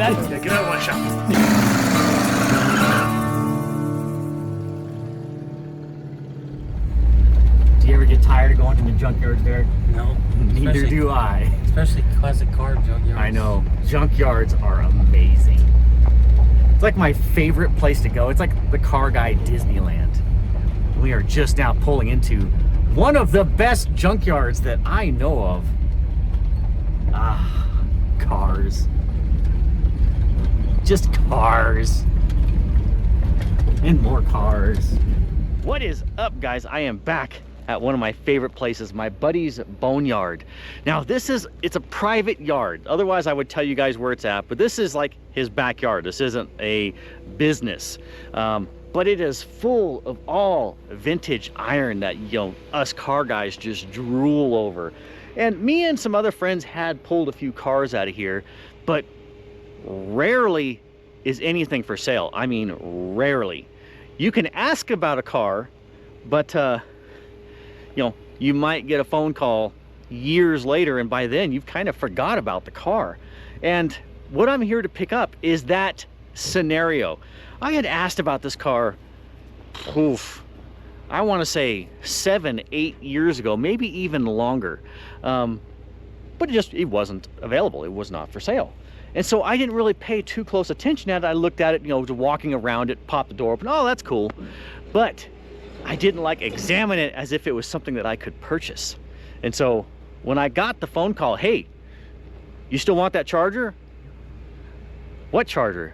that. Yeah, get out of my shop. Do you ever get tired of going to the junkyards, Derek? No. Neither do I. Especially classic car junkyards. I know. Junkyards are amazing. It's like my favorite place to go. It's like the car guy Disneyland. We are just now pulling into one of the best junkyards that I know of. Ah, cars. Just cars. And more cars. What is up, guys? I am back at one of my favorite places, my buddy's boneyard. Now it's a private yard. Otherwise I would tell you guys where it's at, but this is like his backyard. This isn't a business. But it is full of all vintage iron that, you know, us car guys just drool over. And me and some other friends had pulled a few cars out of here, but rarely is anything for sale. I mean, rarely. You can ask about a car, but you know, you might get a phone call years later, and by then you've kind of forgot about the car. And what I'm here to pick up is that scenario. I had asked about this car, I want to say 7-8 years ago, maybe even longer. But it wasn't available. It was not for sale. And so I didn't really pay too close attention at it. I looked at it, you know, walking around it, popped the door open. Oh, that's cool. But I didn't like examine it as if it was something that I could purchase. And so when I got the phone call, hey, you still want that Charger? What Charger?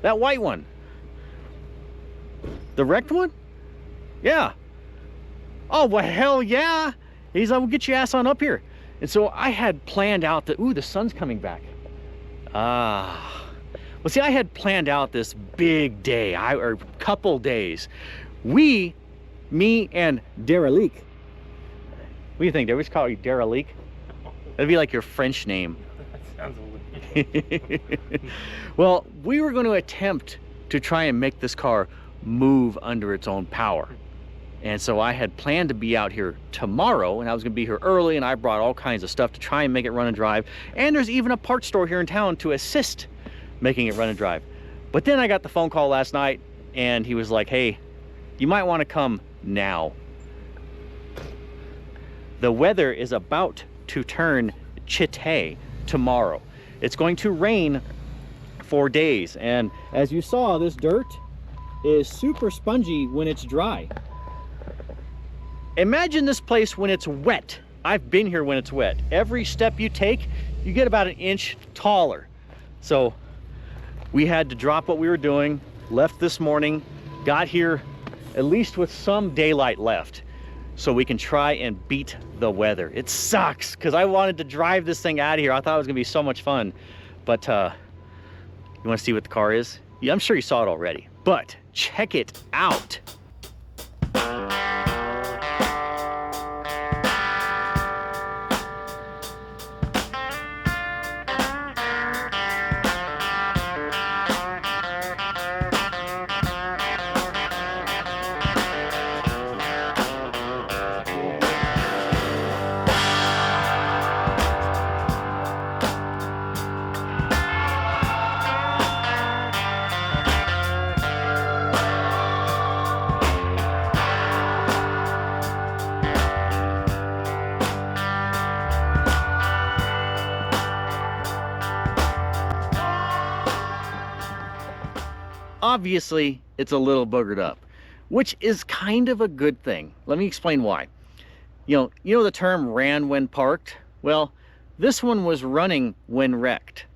That white one. The wrecked one? Yeah. Oh, well, hell yeah. He's like, we'll get your ass on up here. And so I had planned out that, ooh, the sun's coming back. Well, see, I had planned out this big day, or couple days. Me and Derelique. What do you think? Did we just call you Derelique? That'd be like your French name. That sounds weird. Well, we were going to attempt to try and make this car move under its own power. And so I had planned to be out here tomorrow, and I was going to be here early, and I brought all kinds of stuff to try and make it run and drive. And there's even a parts store here in town to assist making it run and drive. But then I got the phone call last night, and he was like, hey, you might want to come now. The weather is about to turn chitay tomorrow. It's going to rain for days, and as you saw, this dirt is super spongy when it's dry. Imagine this place when it's wet. I've been here when it's wet. Every step you take, you get about an inch taller. So we had to drop what we were doing, left this morning, got here at least with some daylight left, so we can try and beat the weather. It sucks, because I wanted to drive this thing out of here. I thought it was gonna be so much fun. But you wanna see what the car is? Yeah, I'm sure you saw it already, but check it out. Obviously, it's a little boogered up, which is kind of a good thing. Let me explain why. You know the term ran when parked? Well, this one was running when wrecked.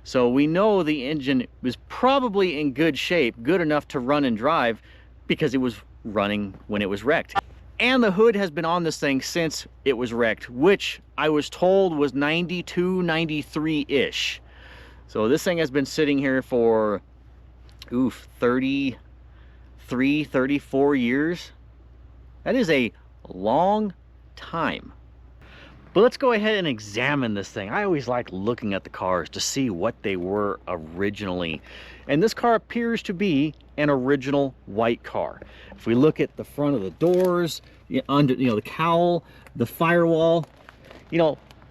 So we know the engine was probably in good shape, good enough to run and drive, because it was running when it was wrecked. And the hood has been on this thing since it was wrecked, which I was told was 92, 93-ish. So this thing has been sitting here for 33, 34 years. That is a long time. But let's go ahead and examine this thing. I always like looking at the cars to see what they were originally. And this car appears to be an original white car. If we look at the front of the doors, under, the cowl, the firewall,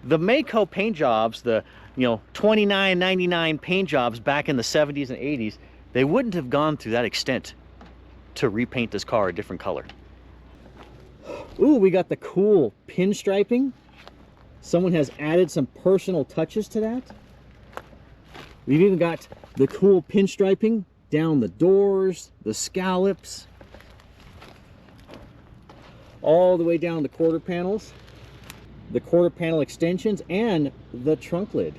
the Mako paint jobs, the $29.99 paint jobs back in the 70s and 80s, they wouldn't have gone through that extent to repaint this car a different color. Ooh, we got the cool pinstriping. Someone has added some personal touches to that. We've even got the cool pinstriping down the doors, the scallops, all the way down the quarter panels, the quarter panel extensions, and the trunk lid.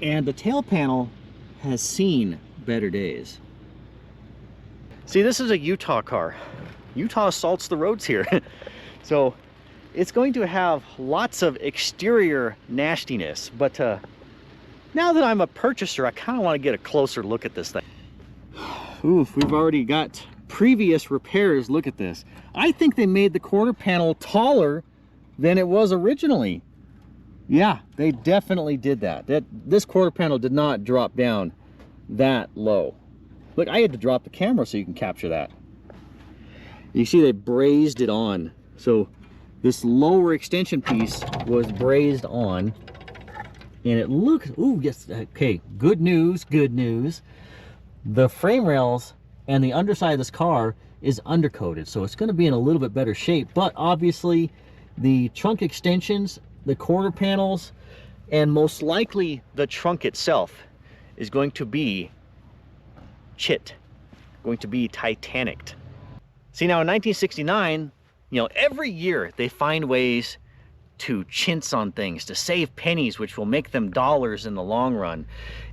And the tail panel has seen better days. See, this is a Utah car. Utah salts the roads here. So it's going to have lots of exterior nastiness, but now that I'm a purchaser, I kind of want to get a closer look at this thing. Oof, we've already got previous repairs. Look at this. I think they made the quarter panel taller than it was originally. Yeah, they definitely did that. This quarter panel did not drop down that low. Look, I had to drop the camera so you can capture that. You see they brazed it on. So this lower extension piece was brazed on, and it looks, ooh, yes, okay, good news, good news. The frame rails and the underside of this car is undercoated, so it's going to be in a little bit better shape. But obviously the trunk extensions, the quarter panels, and most likely the trunk itself is going to be chit, going to be Titanic. See, now in 1969, every year they find ways to chintz on things, to save pennies, which will make them dollars in the long run.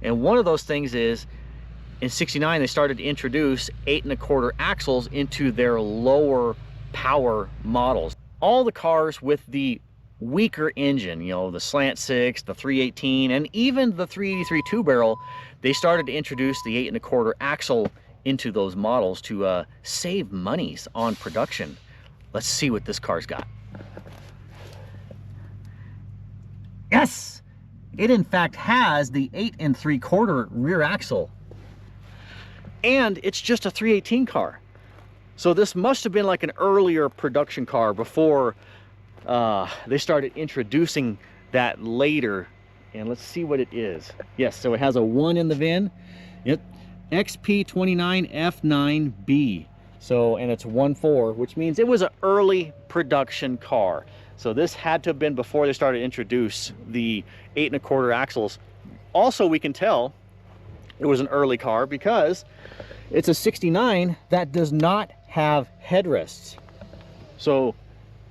And one of those things is, in 69, they started to introduce 8 1/4 axles into their lower power models. All the cars with the weaker engine, the Slant 6, the 318, and even the 383 two-barrel, they started to introduce the 8 1/4 axle into those models to save monies on production. Let's see what this car's got. Yes, it in fact has the 8 3/4 rear axle, and it's just a 318 car. So this must have been like an earlier production car before they started introducing that later. And let's see what it is. Yes, so it has a 1 in the VIN. Yep, XP29F9B. So, and it's 1.4, which means it was an early production car. So this had to have been before they started to introduce the 8 1/4 axles. Also, we can tell it was an early car because it's a 69 that does not have headrests. So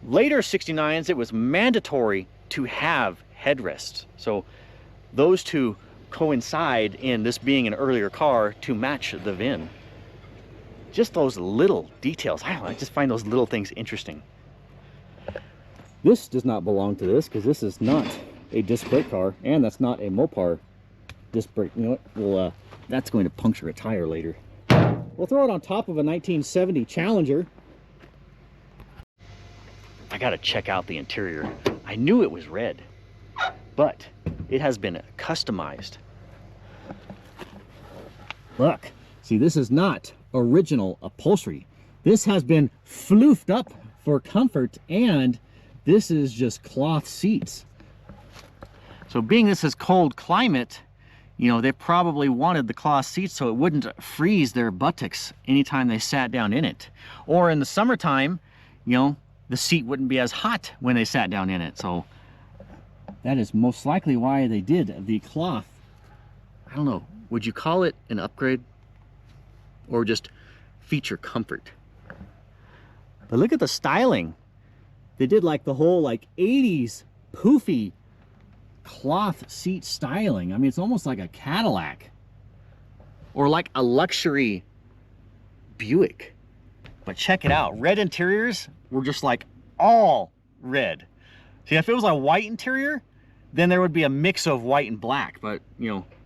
later 69s, it was mandatory to have headrests. So those two coincide in this being an earlier car to match the VIN. Just those little details. I just find those little things interesting. This does not belong to this because this is not a disc brake car, and that's not a Mopar disc brake. You know what? Well, that's going to puncture a tire later. We'll throw it on top of a 1970 Challenger. I gotta check out the interior. I knew it was red, but it has been customized. Look, see, this is not original upholstery. This has been floofed up for comfort, and this is just cloth seats. So being this is cold climate, they probably wanted the cloth seats so it wouldn't freeze their buttocks anytime they sat down in it. Or in the summertime, the seat wouldn't be as hot when they sat down in it. So that is most likely why they did the cloth. I don't know, would you call it an upgrade or just feature comfort? But look at the styling. They did like the whole 80s poofy cloth seat styling. I mean, it's almost like a Cadillac or like a luxury Buick. But check it out, red interiors were just like all red. See, if it was a white interior, then there would be a mix of white and black, but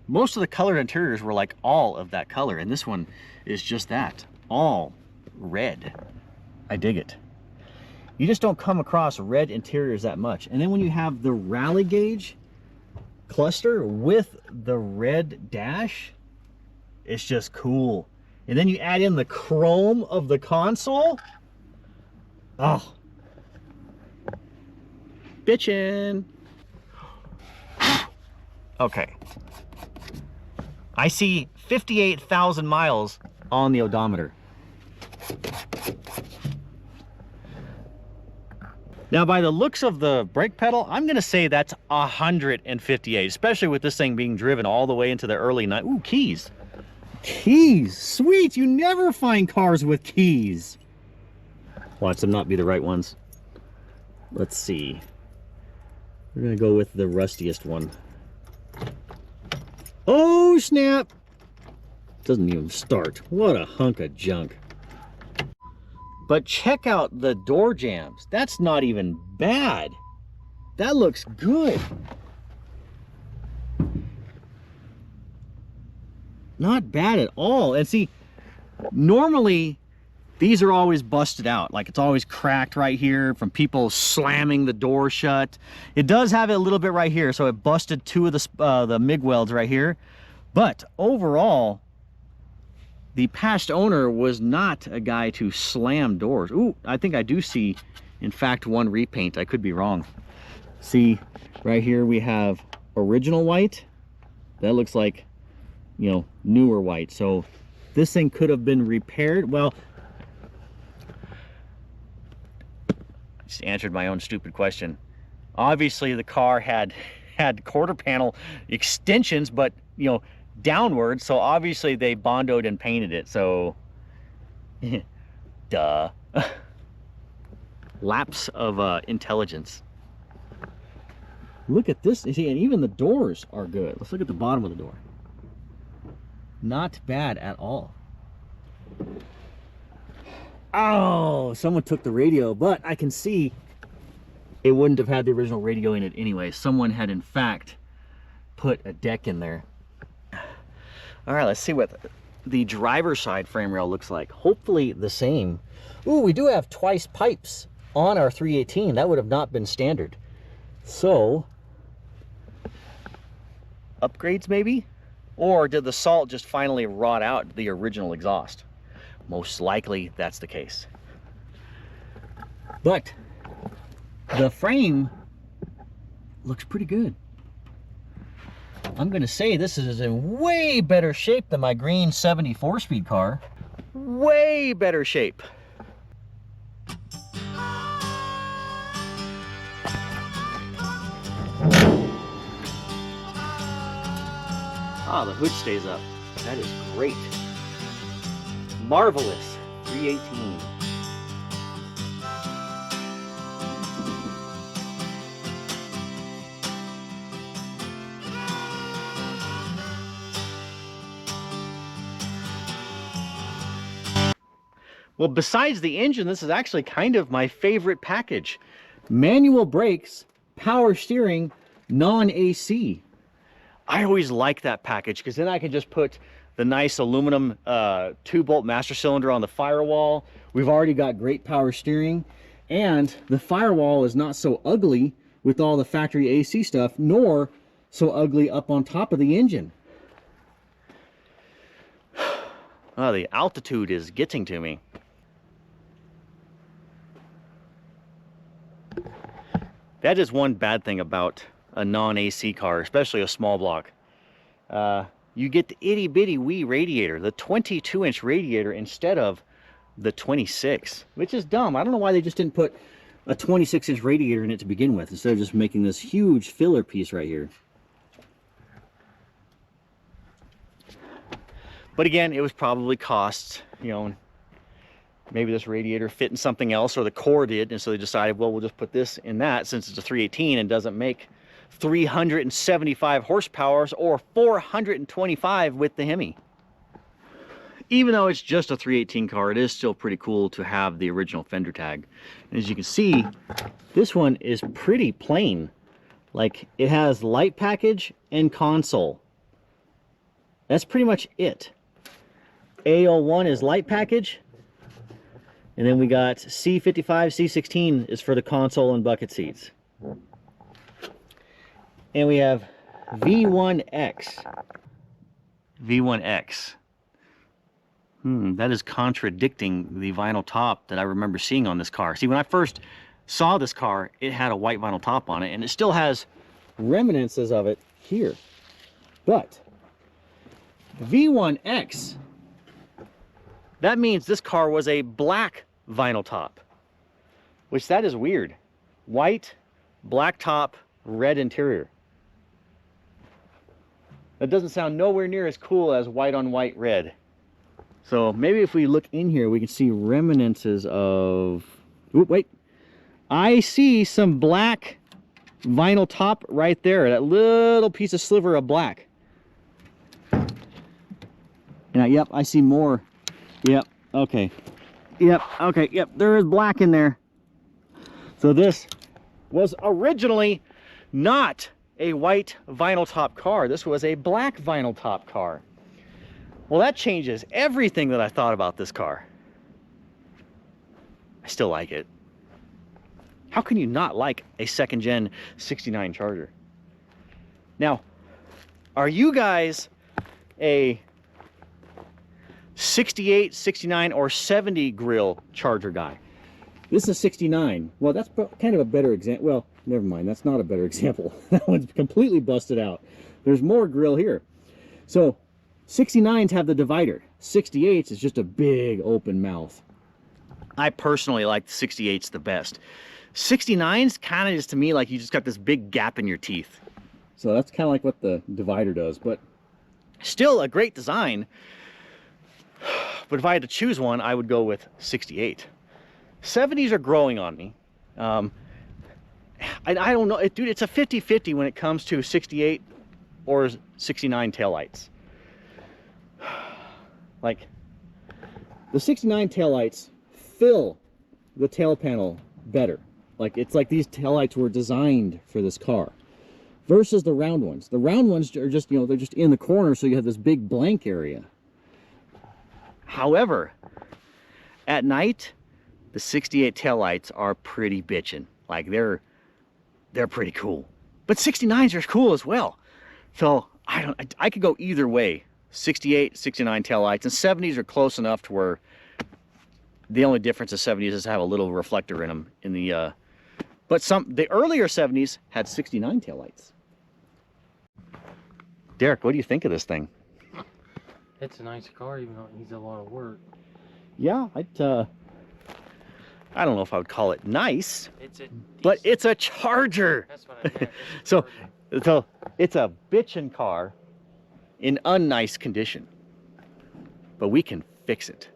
most of the colored interiors were like all of that color, and this one is just that, all red. I dig it. You just don't come across red interiors that much. And then when you have the rally gauge cluster with the red dash, it's just cool. And then you add in the chrome of the console. Oh, bitchin'. Okay. I see 58,000 miles on the odometer. Now, by the looks of the brake pedal, I'm gonna say that's 158, especially with this thing being driven all the way into the early night. Ooh, keys. Keys, sweet, you never find cars with keys. Watch them not be the right ones. Let's see. We're gonna go with the rustiest one. Oh, snap. Doesn't even start. What a hunk of junk. But check out the door jambs. That's not even bad. That looks good. Not bad at all. And see, normally these are always busted out. Like it's always cracked right here from people slamming the door shut. It does have it a little bit right here. So it busted two of the MIG welds right here. But overall, the past owner was not a guy to slam doors. Ooh, I think I do see, in fact, one repaint. I could be wrong. See, right here we have original white. That looks like, you know, newer white. So this thing could have been repaired. Well, I just answered my own stupid question. Obviously the car had quarter panel extensions, but you know, downward, so obviously they bondoed and painted it. So duh. Lapse of intelligence. Look at this. You see, and even the doors are good. Let's look at the bottom of the door. Not bad at all. Oh, someone took the radio, but I can see it wouldn't have had the original radio in it anyway. Someone had in fact put a deck in there. All right, let's see what the driver's side frame rail looks like. Hopefully the same. Ooh, we do have twice pipes on our 318. That would have not been standard. So, upgrades maybe? Or did the salt just finally rot out the original exhaust? Most likely that's the case. But the frame looks pretty good. I'm gonna say this is in way better shape than my green 74-speed car. Way better shape. Ah, the hood stays up. That is great. Marvelous 318. Well, besides the engine, this is actually kind of my favorite package. Manual brakes, power steering, non-AC. I always like that package because then I can just put the nice aluminum 2-bolt master cylinder on the firewall. We've already got great power steering, and the firewall is not so ugly with all the factory AC stuff, nor so ugly up on top of the engine. Oh, the altitude is getting to me. That is one bad thing about a non-AC car, especially a small block. You get the itty-bitty wee radiator, the 22-inch radiator instead of the 26, which is dumb. I don't know why they just didn't put a 26-inch radiator in it to begin with, instead of just making this huge filler piece right here. But again, it was probably cost, you know, maybe this radiator fit in something else, or the core did, and so they decided, well, we'll just put this in that since it's a 318 and doesn't make 375 horsepower or 425 with the Hemi. Even though it's just a 318 car, it is still pretty cool to have the original fender tag. And as you can see, this one is pretty plain. Like, it has light package and console. That's pretty much it. A01 is light package. And then we got C55, C16 is for the console and bucket seats. And we have V1X. V1X. That is contradicting the vinyl top that I remember seeing on this car. See, when I first saw this car, it had a white vinyl top on it, and it still has reminiscences of it here. But V1X, that means this car was a black vinyl top, which that is weird. White, black top, red interior. That doesn't sound nowhere near as cool as white on white red. So maybe if we look in here, we can see reminiscences of, oop, wait. I see some black vinyl top right there, that little piece of sliver of black. Now, yep, I see more. Yep, okay. Yep, okay, yep, there is black in there. So this was originally not a white vinyl top car. This was a black vinyl top car. Well, that changes everything that I thought about this car. I still like it. How can you not like a second gen 69 Charger? Now, are you guys a 68, 69, or 70 grill Charger guy? This is a 69. Well, that's kind of a better example. Well, never mind. That's not a better example. That one's completely busted out. There's more grill here. So 69s have the divider. 68s is just a big open mouth. I personally like the 68s the best. 69s kind of is to me like you just got this big gap in your teeth. So that's kind of like what the divider does, but still a great design. But if I had to choose one, I would go with 68. 70s are growing on me. I don't know, dude, it's a 50-50 when it comes to 68 or 69 taillights. Like, the 69 taillights fill the tail panel better. Like, it's like these taillights were designed for this car. Versus the round ones. The round ones are just, you know, they're just in the corner, so you have this big blank area. However, at night, the 68 taillights are pretty bitchin'. Like, they're pretty cool. But 69s are cool as well. So, I could go either way. 68, 69 taillights, and 70s are close enough to where the only difference of 70s is to have a little reflector in them in the but the earlier 70s had 69 taillights. Derek, what do you think of this thing? It's a nice car, even though it needs a lot of work. Yeah, I don't know if I would call it nice, but it's a Charger. That's what I meant. So it's a bitchin' car in unnice condition, but we can fix it.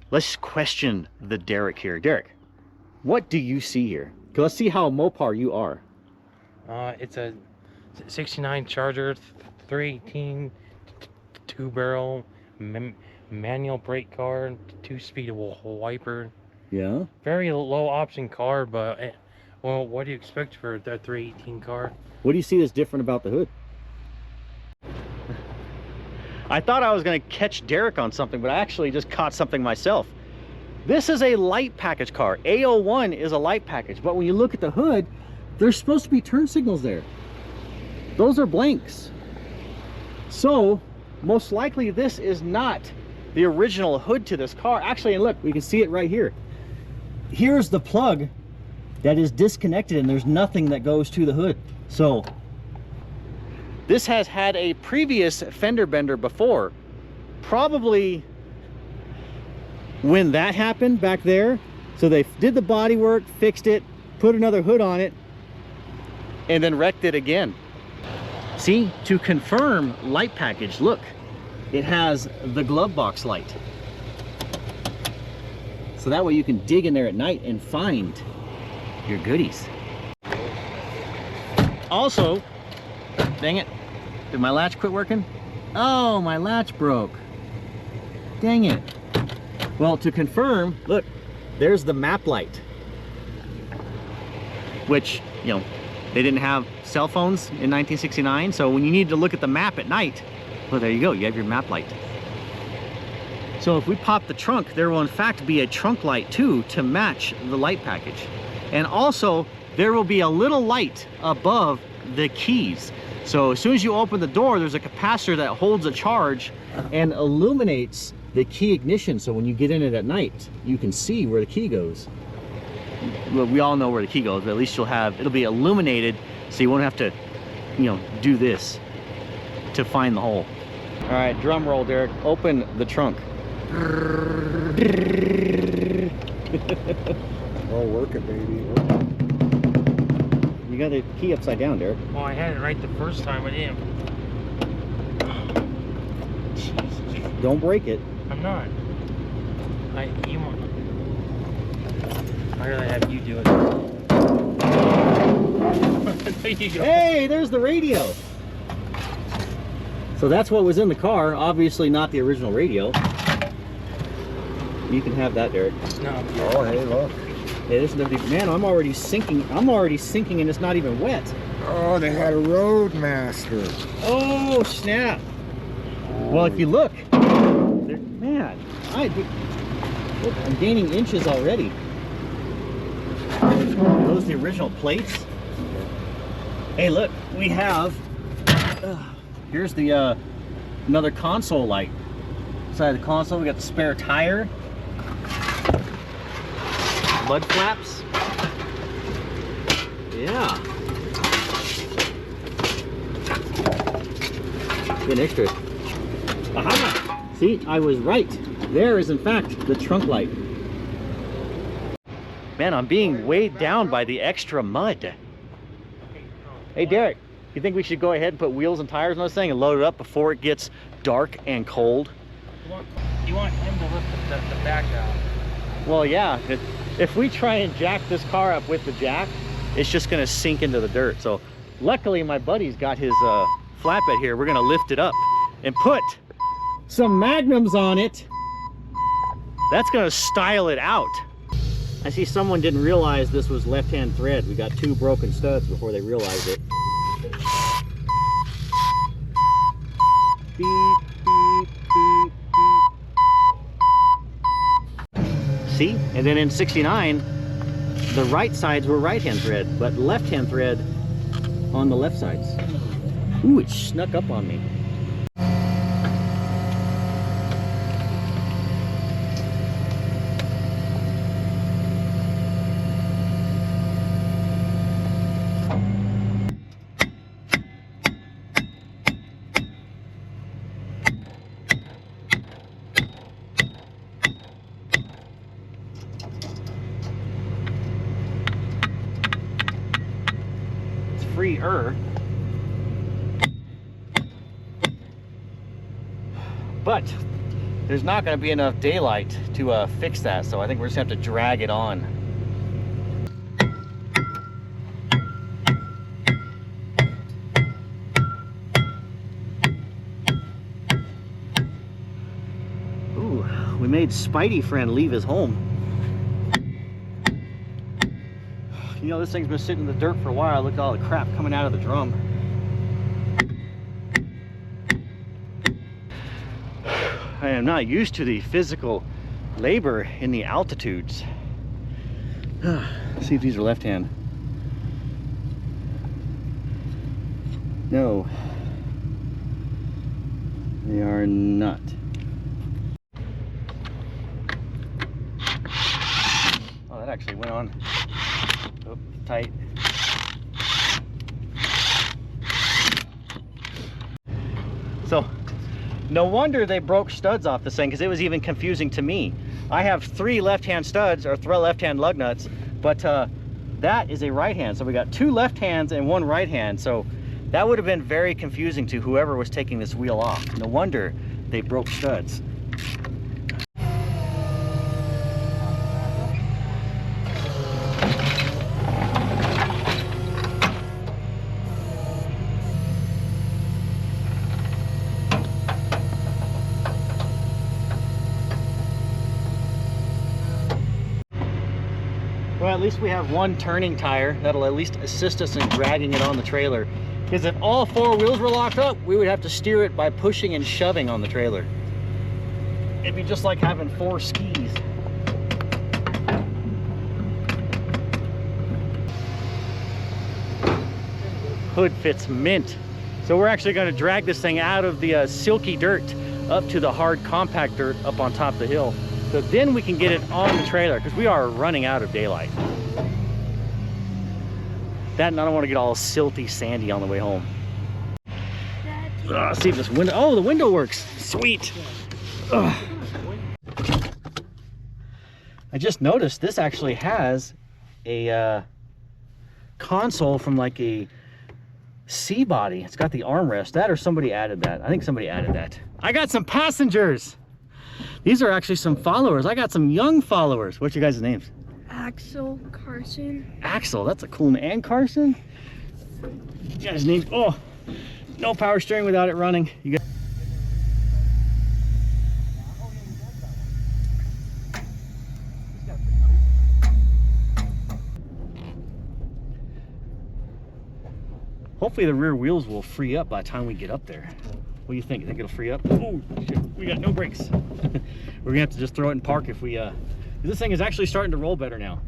Let's question the Derek here. Derek, what do you see here? Let's see how Mopar you are. It's a 69 Charger, 318, two-barrel, manual brake car, 2-speed wiper. Yeah. Very low option car, but well, what do you expect for the 318 car? What do you see that's different about the hood? I thought I was going to catch Derek on something, but I actually just caught something myself. This is a light package car. A01 is a light package, but when you look at the hood, there's supposed to be turn signals there. Those are blanks. So, most likely this is not the original hood to this car. Actually, and look, we can see it right here. Here's the plug that is disconnected, and there's nothing that goes to the hood. So, this has had a previous fender bender before. Probably when that happened back there. So they did the body work, fixed it, put another hood on it, and then wrecked it again. See, to confirm light package, look, it has the glove box light. So that way you can dig in there at night and find your goodies. Also, dang it, did my latch quit working? Oh, my latch broke. Dang it. Well, to confirm, look, there's the map light. Which, you know, they didn't have cell phones in 1969, so when you need to look at the map at night, well, there you go, you have your map light. So if we pop the trunk, there will in fact be a trunk light too to match the light package. And also, there will be a little light above the keys. So as soon as you open the door, there's a capacitor that holds a charge and illuminates the key ignition. So when you get in it at night, you can see where the key goes. Well, we all know where the key goes, but at least it'll be illuminated, so you won't have to, you know, do this. to find the hole. All right, drum roll, Derek. Open the trunk. Oh, work it, baby. Work it. You got the key upside down, Derek. Well, I had it right the first time with him. Jesus. Don't break it. I'm not. You want. I'd rather have you do it. There you go. Hey, there's the radio. So that's what was in the car. Obviously not the original radio. You can have that, Derek. No. Oh, hey, look. Hey, this is the man. I'm already sinking. I'm already sinking, and it's not even wet. Oh, they had a Roadmaster. Oh snap! Well, if you look, man, look, I'm gaining inches already. Are those the original plates? Hey, look, we have. Here's the another console light. Inside the console, we got the spare tire. Mud flaps. Yeah. Get extra. Aha! See, I was right. There is in fact the trunk light. Man, I'm being weighed down by the extra mud. Hey Derek, you think we should go ahead and put wheels and tires on this thing and load it up before it gets dark and cold? You want him to lift the back out. Well, yeah. If we try and jack this car up with the jack, it's just gonna sink into the dirt. So luckily my buddy's got his flatbed here. We're gonna lift it up and put some magnums on it. That's gonna style it out. I see someone didn't realize this was left-hand thread. We got 2 broken studs before they realized it. Beep, beep, beep, beep. See? And then in 69, the right sides were right-hand thread, but left-hand thread on the left sides. Ooh, it snuck up on me. Freer, but there's not going to be enough daylight to fix that, so I think we're just going to have to drag it on. Ooh, we made Spidey friend leave his home. You know, this thing's been sitting in the dirt for a while. Look at all the crap coming out of the drum. I am not used to the physical labor in the altitudes. See if these are left hand. No, they are not. Oh, that actually went on. Oh, tight. So, no wonder they broke studs off this thing, because it was even confusing to me. I have 3 left-hand studs, or 3 left-hand lug nuts, but that is a right hand. So we got 2 left hands and 1 right hand. So that would have been very confusing to whoever was taking this wheel off. No wonder they broke studs. Well, at least we have 1 turning tire that'll at least assist us in dragging it on the trailer. Because if all 4 wheels were locked up, we would have to steer it by pushing and shoving on the trailer. It'd be just like having 4 skis. Hood fits mint. So we're actually going to drag this thing out of the silky dirt up to the hard compact dirt up on top of the hill. So then we can get it on the trailer, because we are running out of daylight. That, and I don't want to get all silty sandy on the way home. See if this window, oh, the window works. Sweet. Ugh. I just noticed this actually has a console from like a C body. It's got the armrest. That or somebody added that. I think somebody added that. I got some passengers. These are actually some followers. I got some young followers. What's your guys' names? Axel, Carson. Axel, that's a cool name. And Carson? You guys' names. Oh, no power steering without it running. You got. Hopefully the rear wheels will free up by the time we get up there. What do you think? You think it'll free up? Oh, shit, we got no brakes. We're gonna have to just throw it in park if we, this thing is actually starting to roll better now.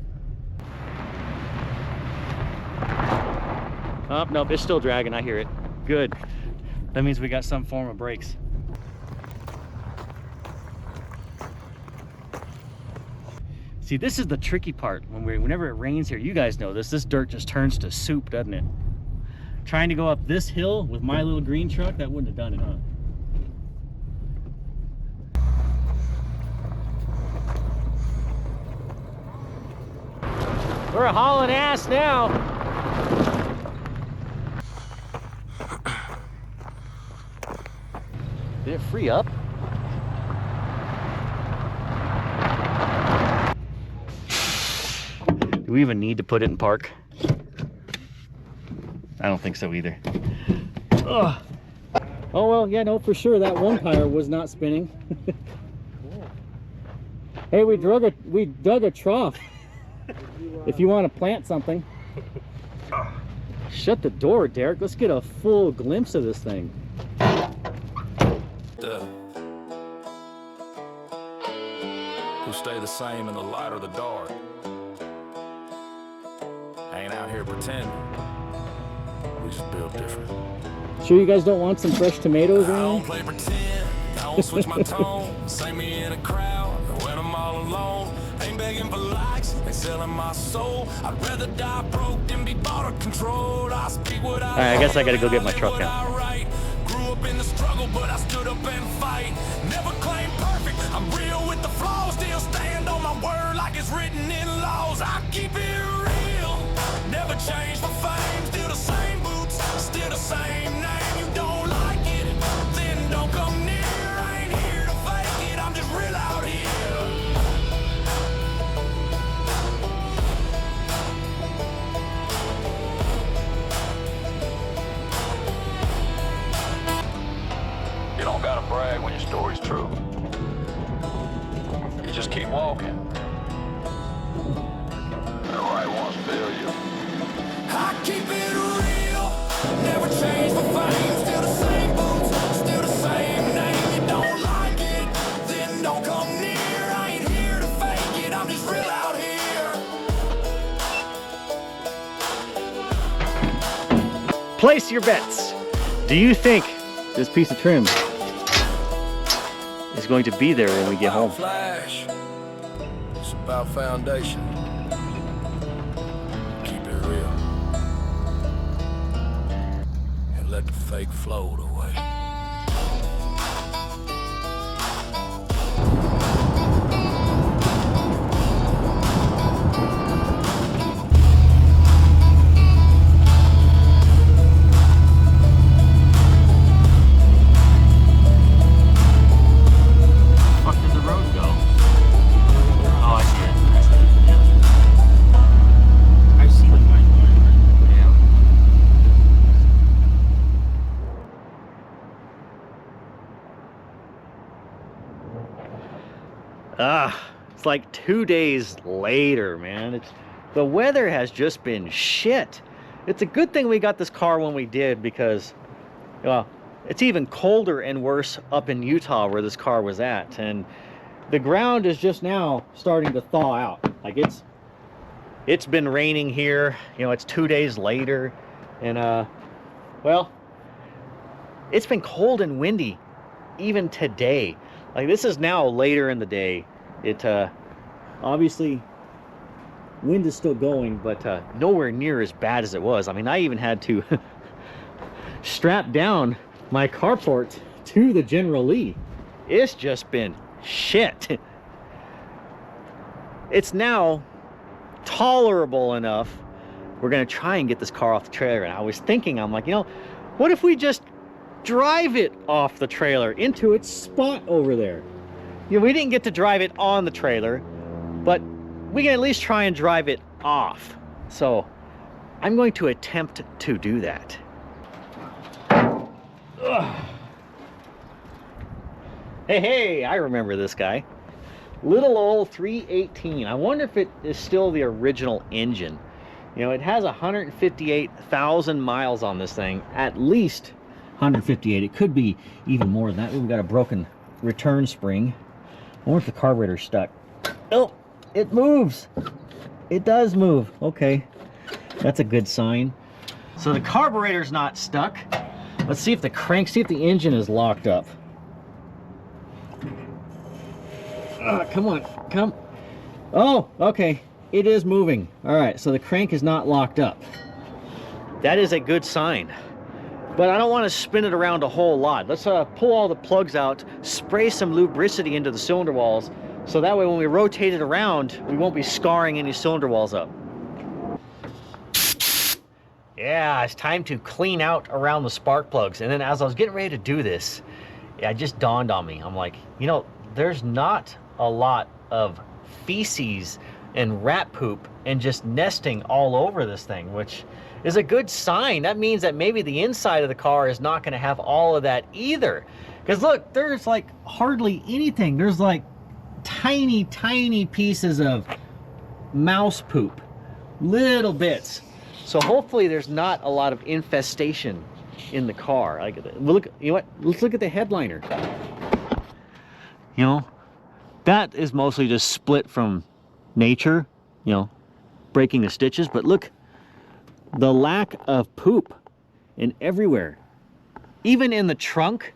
Oh, nope, it's still dragging, I hear it. Good. That means we got some form of brakes. See, this is the tricky part. Whenever it rains here, you guys know this dirt just turns to soup, doesn't it? Trying to go up this hill with my little green truck, that wouldn't have done it, huh? We're hauling ass now. Did it free up? Do we even need to put it in park? I don't think so either. Ugh. Oh well, yeah, no, for sure that one tire was not spinning. Hey, we dug a trough. If you want to plant something. Shut the door, Derek. Let's get a full glimpse of this thing. Who stay the same in the light or the dark. Ain't out here pretending. We just build different. Sure you guys don't want some fresh tomatoes I don't around? play pretend. I don't switch my tone. Say me in a crowd when I'm all alone. Ain't begging for likes, ain't selling my soul. I'd rather die broke than be bought or controlled. I speak what I All right, I guess I gotta go get my truck out. Grew up in the struggle, but I stood up and fight. Never claim perfect. I'm real with the flaws. Still stand on my word like it's written in laws. I keep it real. Never change for fame. Still the same boots. Still the same name. You don't like it, then don't come near. I ain't here to fake it. I'm just real out here. You don't gotta brag when your story's true. You just keep walking. The right ones feel you. I keep it real. Never change for fame. Still the same boots. Still the same name. You don't like it, then don't come near. I ain't here to fake it. I'm just real out here. Place your bets. Do you think this piece of trim is going to be there when we get home? Flash. It's about foundation. Keep it real. And let the fake float away. Fuck did the road go? Oh, I see it. Yeah. I see the line going. It's like 2 days later, man. The weather has just been shit. It's a good thing we got this car when we did, because, well, it's even colder and worse up in Utah where this car was at, and the ground is just now starting to thaw out. Like it's been raining here, you know, it's 2 days later, and well, it's been cold and windy even today. Like, this is now later in the day. It obviously wind is still going, but nowhere near as bad as it was. I mean, I even had to strap down my carport to the General Lee. It's just been shit. It's now tolerable enough. We're gonna try and get this car off the trailer. And I was thinking, I'm like, you know, what if we just drive it off the trailer into its spot over there? You know, we didn't get to drive it on the trailer, but we can at least try and drive it off. So I'm going to attempt to do that. Ugh. Hey, I remember this guy. Little old 318. I wonder if it is still the original engine. You know, it has 158,000 miles on this thing. At least 158. It could be even more than that. We've got a broken return spring. I wonder if the carburetor's stuck. Oh, it moves. It does move. Okay, that's a good sign. So the carburetor's not stuck. Let's see if the crank, see if the engine is locked up. Come on, come. Oh, okay, it is moving. All right, so the crank is not locked up. That is a good sign. But I don't want to spin it around a whole lot. Let's pull all the plugs out, spray some lubricity into the cylinder walls, so that way when we rotate it around, we won't be scarring any cylinder walls up. Yeah, it's time to clean out around the spark plugs. And then as I was getting ready to do this, it just dawned on me. I'm like, you know, there's not a lot of feces and rat poop and just nesting all over this thing, which is a good sign. That means that maybe the inside of the car is not going to have all of that either. Because look, there's like hardly anything. There's like tiny pieces of mouse poop, little bits. So hopefully there's not a lot of infestation in the car. Like, look, you know what? Let's look at the headliner. You know, that is mostly just split from nature, you know, breaking the stitches. But look, the lack of poop in everywhere. Even in the trunk,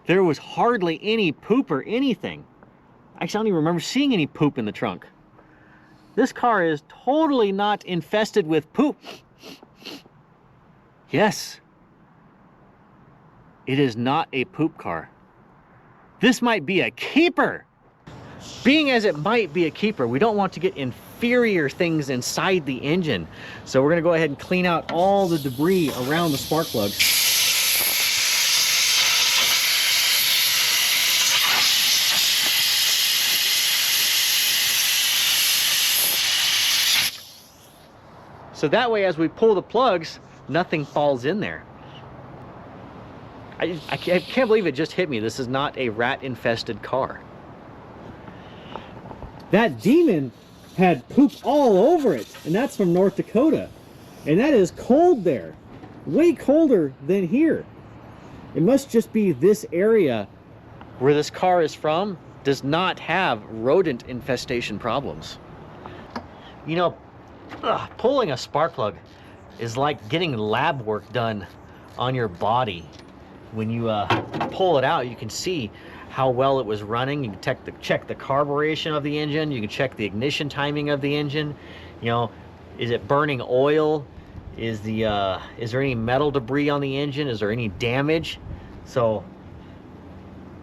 there was hardly any poop or anything. Actually, I don't even remember seeing any poop in the trunk. This car is totally not infested with poop. Yes, it is not a poop car. This might be a keeper. Being as it might be a keeper, we don't want to get inferior things inside the engine. So we're gonna go ahead and clean out all the debris around the spark plugs. So that way, as we pull the plugs, nothing falls in there. I can't believe it just hit me. This is not a rat-infested car. That Demon had poop all over it, and that's from North Dakota. And that is cold there. Way colder than here. It must just be this area where this car is from does not have rodent infestation problems. You know, pulling a spark plug is like getting lab work done on your body. When you pull it out, you can see how well it was running. You can check the carburation of the engine. You can check the ignition timing of the engine. You know, is it burning oil? Is there any metal debris on the engine? Is there any damage? So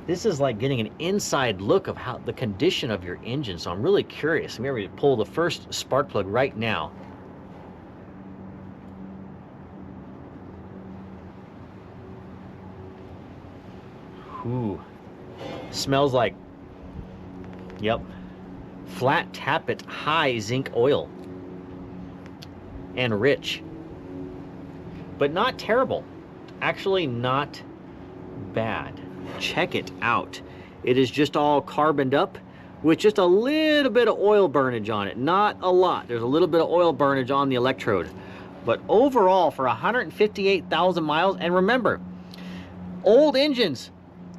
this is like getting an inside look of how the condition of your engine. So I'm really curious. I'm ready to pull the first spark plug right now. Ooh, smells like, yep, flat tappet high zinc oil. And rich. But not terrible. Actually not bad. Check it out. It is just all carboned up with just a little bit of oil burnage on it. Not a lot. There's a little bit of oil burnage on the electrode. But overall, for 158,000 miles, and remember, old engines,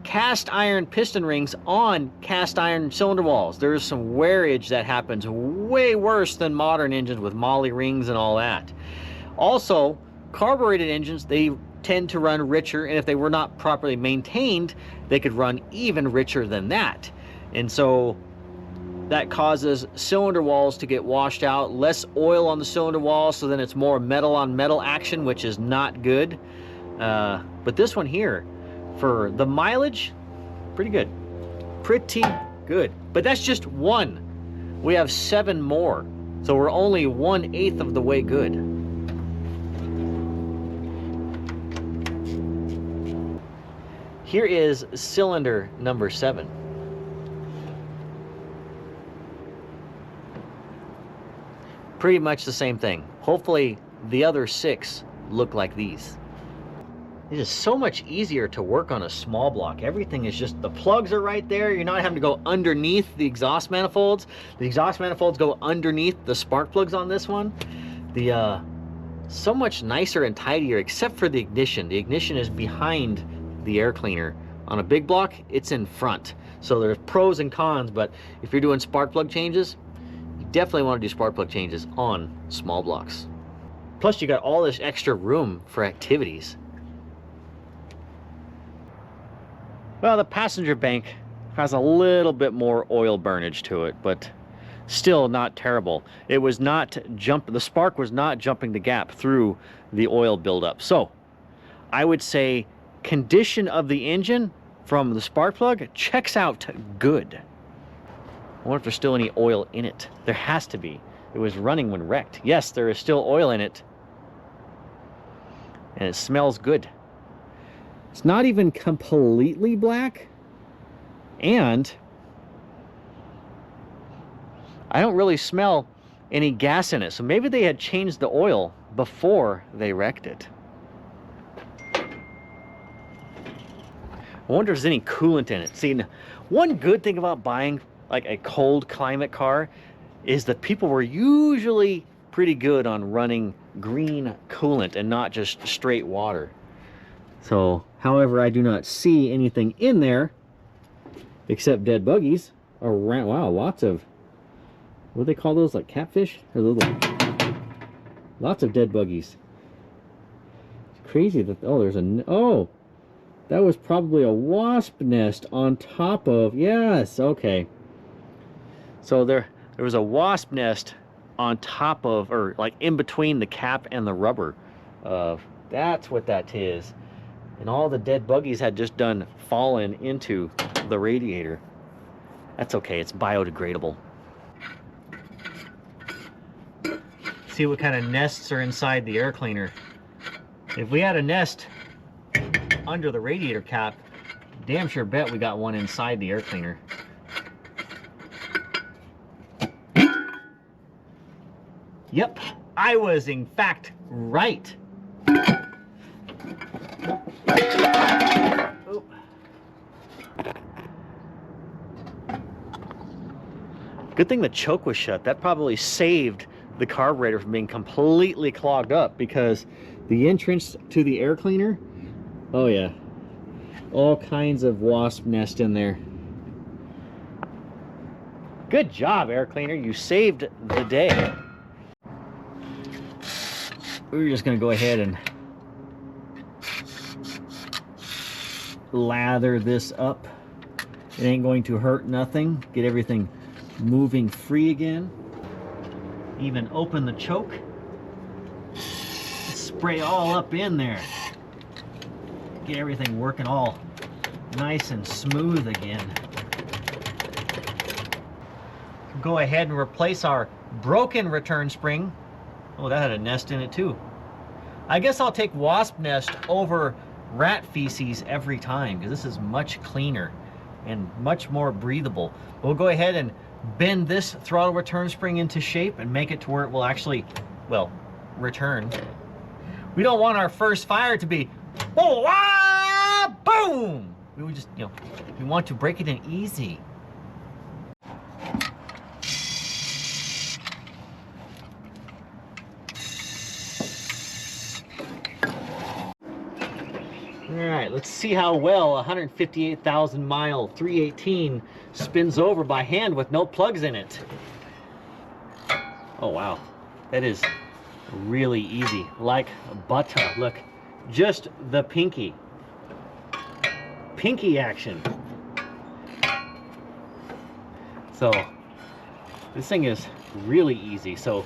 cast iron piston rings on cast iron cylinder walls. There's some wearage that happens way worse than modern engines with moly rings and all that. Also, carbureted engines, they tend to run richer, and if they were not properly maintained, they could run even richer than that. And so that causes cylinder walls to get washed out, less oil on the cylinder wall, so then it's more metal on metal action, which is not good. But this one here, For the mileage, pretty good. Pretty good. But that's just one. We have 7 more. So we're only 1/8 of the way good. Here is cylinder number 7. Pretty much the same thing. Hopefully the other 6 look like these. It is so much easier to work on a small block. Everything is just, the plugs are right there. You're not having to go underneath the exhaust manifolds. The exhaust manifolds go underneath the spark plugs on this one. So much nicer and tidier, except for the ignition. The ignition is behind the air cleaner. On a big block, it's in front. So there's pros and cons, but if you're doing spark plug changes, you definitely want to do spark plug changes on small blocks. Plus you got all this extra room for activities. Well, the passenger bank has a little bit more oil burnage to it, but still not terrible. It was not the spark was not jumping the gap through the oil buildup. So I would say condition of the engine from the spark plug checks out good. I wonder if there's still any oil in it. There has to be. It was running when wrecked. Yes, there is still oil in it. And it smells good. It's not even completely black. And I don't really smell any gas in it. So maybe they had changed the oil before they wrecked it. I wonder if there's any coolant in it. See, one good thing about buying like a cold climate car is that people were usually pretty good on running green coolant and not just straight water. So, however, I do not see anything in there except dead buggies around. Wow, lots of, what do they call those, like catfish? Or lots of dead buggies. It's crazy that, oh, there's oh, that was probably a wasp nest on top of, yes, okay. So there was a wasp nest on top of, or like in between the cap and the rubber. That's what that is. And all the dead buggies had just fallen into the radiator. That's okay, it's biodegradable. See what kind of nests are inside the air cleaner. If we had a nest under the radiator cap, damn sure bet we got one inside the air cleaner. Yep, I was in fact right. Oh. Good thing the choke was shut. That probably saved the carburetor from being completely clogged up, because the entrance to the air cleaner, oh yeah, all kinds of wasp nest in there. Good job, air cleaner. You saved the day. We're just gonna go ahead and lather this up. It ain't going to hurt nothing. Get everything moving free again. Even open the choke. Spray all up in there. Get everything working all nice and smooth again. Go ahead and replace our broken return spring. Oh, that had a nest in it too. I guess I'll take wasp nest over rat feces every time, because this is much cleaner and much more breathable. We'll go ahead and bend this throttle return spring into shape and make it to where it will actually, well, return. We don't want our first fire to be, oh, ah, boom! We would just, we want to break it in easy. All right, let's see how well 158,000 mile 318 spins over by hand with no plugs in it. Oh wow, that is really easy, like butter. Look, just the pinky action. So this thing is really easy. So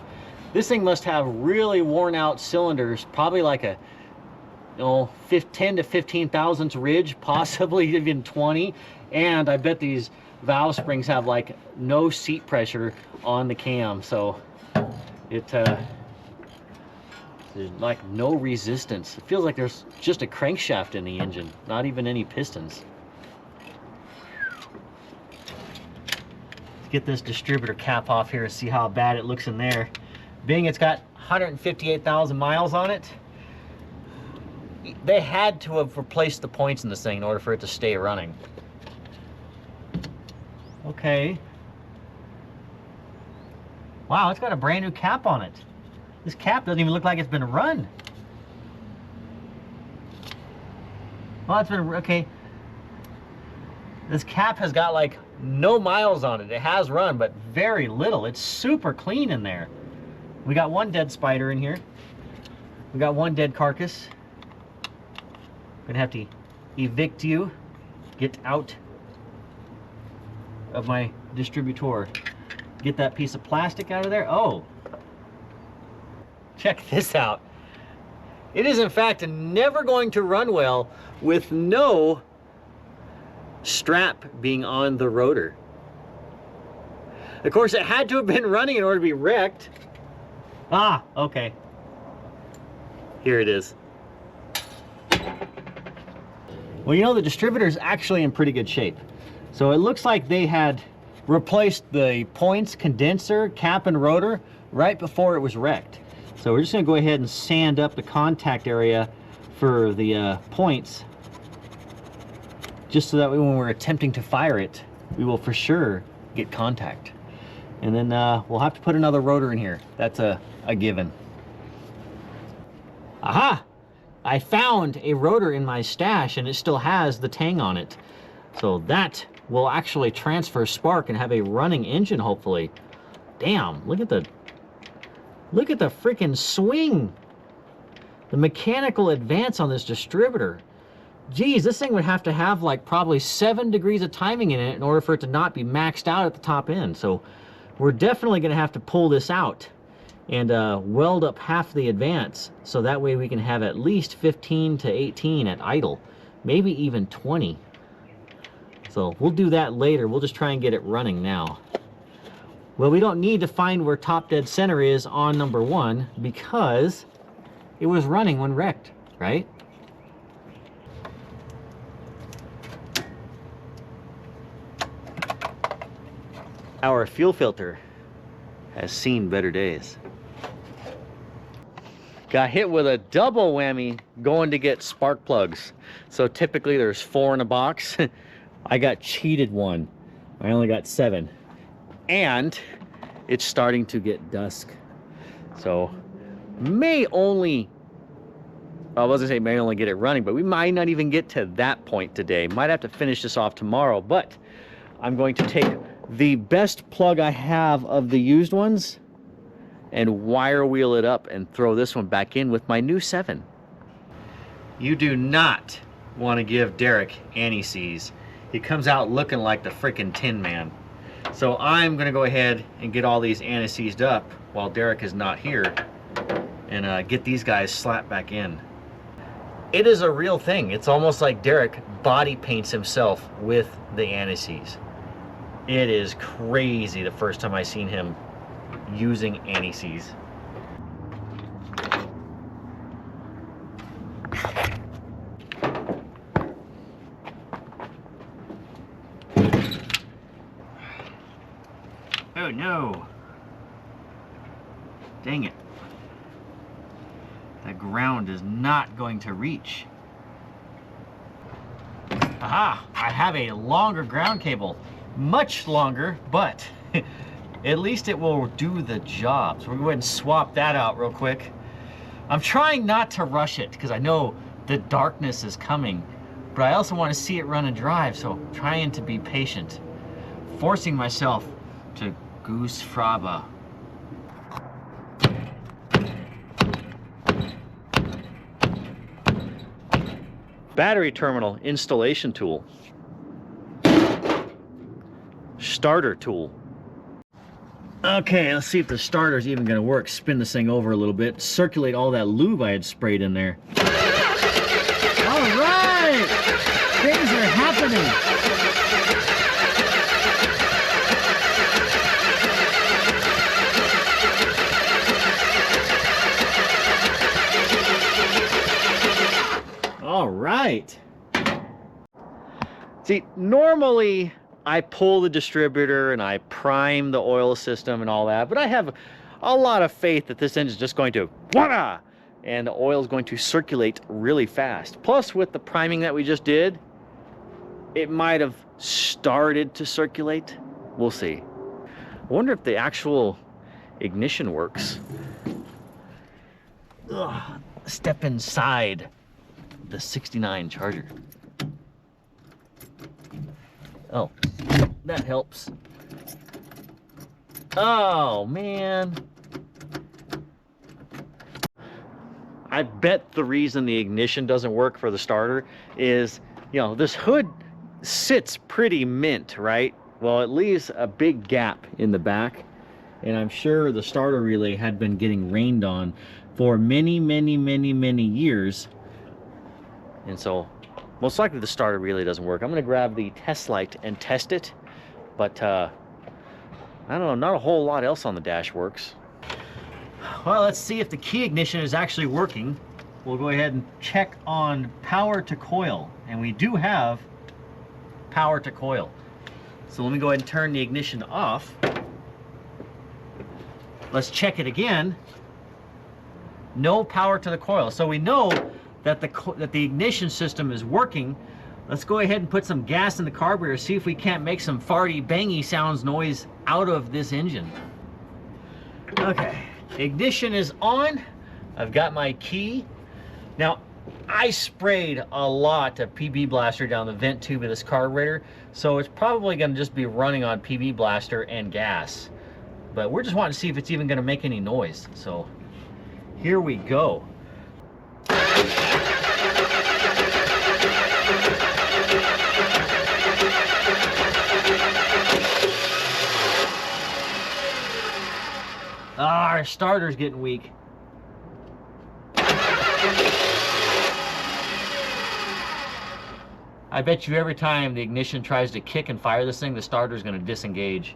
this thing must have really worn out cylinders, probably like a know, 10 to 15 thousandths ridge, possibly even 20. And I bet these valve springs have like no seat pressure on the cam, so there's like no resistance. It feels like there's just a crankshaft in the engine, not even any pistons. Let's get this distributor cap off here and see how bad it looks in there. Being it's got 158,000 miles on it, they had to have replaced the points in this thing in order for it to stay running. Okay. Wow, it's got a brand new cap on it. This cap doesn't even look like it's been run. Well, it's been, okay. This cap has got like no miles on it. It has run, but very little. It's super clean in there. We got one dead spider in here. We got one dead carcass. Gonna have to evict you. Get out of my distributor. Get that piece of plastic out of there. Oh, check this out. It is in fact never going to run well with no strap being on the rotor. Of course, it had to have been running in order to be wrecked. Ah, okay. Here it is. Well, you know, the distributor is actually in pretty good shape. So it looks like they had replaced the points, condenser, cap, and rotor right before it was wrecked. So we're just going to go ahead and sand up the contact area for the points, just so that way when we're attempting to fire it, we will for sure get contact. And then we'll have to put another rotor in here. That's a given. Aha! I found a rotor in my stash and it still has the tang on it. So that will actually transfer spark and have a running engine, hopefully. Damn, look at the freaking swing. The mechanical advance on this distributor. Geez, this thing would have to have like probably 7 degrees of timing in it in order for it to not be maxed out at the top end. So we're definitely gonna have to pull this out and weld up half the advance, so that way we can have at least 15 to 18 at idle, maybe even 20. So we'll do that later. We'll just try and get it running now. Well, we don't need to find where top dead center is on number 1 because it was running when wrecked, right? Our fuel filter has seen better days. Got hit with a double whammy going to get spark plugs. So typically there's 4 in a box. I got cheated one. I only got 7. And it's starting to get dusk. So may only, I was gonna say may only get it running, but we might not even get to that point today. Might have to finish this off tomorrow, but I'm going to take the best plug I have of the used ones and wire wheel it up and throw this one back in with my new 7. You do not want to give Derek anti-seize. He comes out looking like the freaking Tin Man. So I'm gonna go ahead and get all these anti-seized up while Derek is not here and get these guys slapped back in. It is a real thing. It's almost like Derek body paints himself with the anti-seize. It is crazy the first time I seen him using anti-seize. Oh no! Dang it. The ground is not going to reach. Aha! I have a longer ground cable. Much longer, but at least it will do the job. So we're going to go ahead and swap that out real quick. I'm trying not to rush it because I know the darkness is coming, but I also want to see it run and drive, so I'm trying to be patient. Forcing myself to goose fraba. Battery terminal installation tool. Starter tool. Okay, let's see if the starter's even gonna work. Spin this thing over a little bit, circulate all that lube I had sprayed in there. starting. All right. See, normally I pull the distributor and I prime the oil system and all that, but I have a lot of faith that this engine is just going to voila, and the oil is going to circulate really fast. Plus, with the priming that we just did, it might have started to circulate. We'll see. I wonder if the actual ignition works. Ugh, step inside the 69 Charger. Oh, that helps. Oh, man. I bet the reason the ignition doesn't work for the starter is, you know, this hood sits pretty mint, right? Well, it leaves a big gap in the back, and I'm sure the starter relay had been getting rained on for many years. And so most likely the starter relay doesn't work. I'm gonna grab the test light and test it, but I don't know, not a whole lot else on the dash works. Well, let's see if the key ignition is actually working. We'll go ahead and check on power to coil, and we do have power to coil. So let me go ahead and turn the ignition off. Let's check it again. No power to the coil. So we know that the ignition system is working. Let's go ahead and put some gas in the carburetor, see if we can't make some farty bangy sounds noise out of this engine. Okay, ignition is on. I've got my key. Now, I sprayed a lot of PB Blaster down the vent tube of this carburetor, so it's probably gonna just be running on PB Blaster and gas. But we're just wanting to see if it's even gonna make any noise. So here we go. Ah, our starter's getting weak. I bet you every time the ignition tries to kick and fire this thing, the starter's gonna disengage.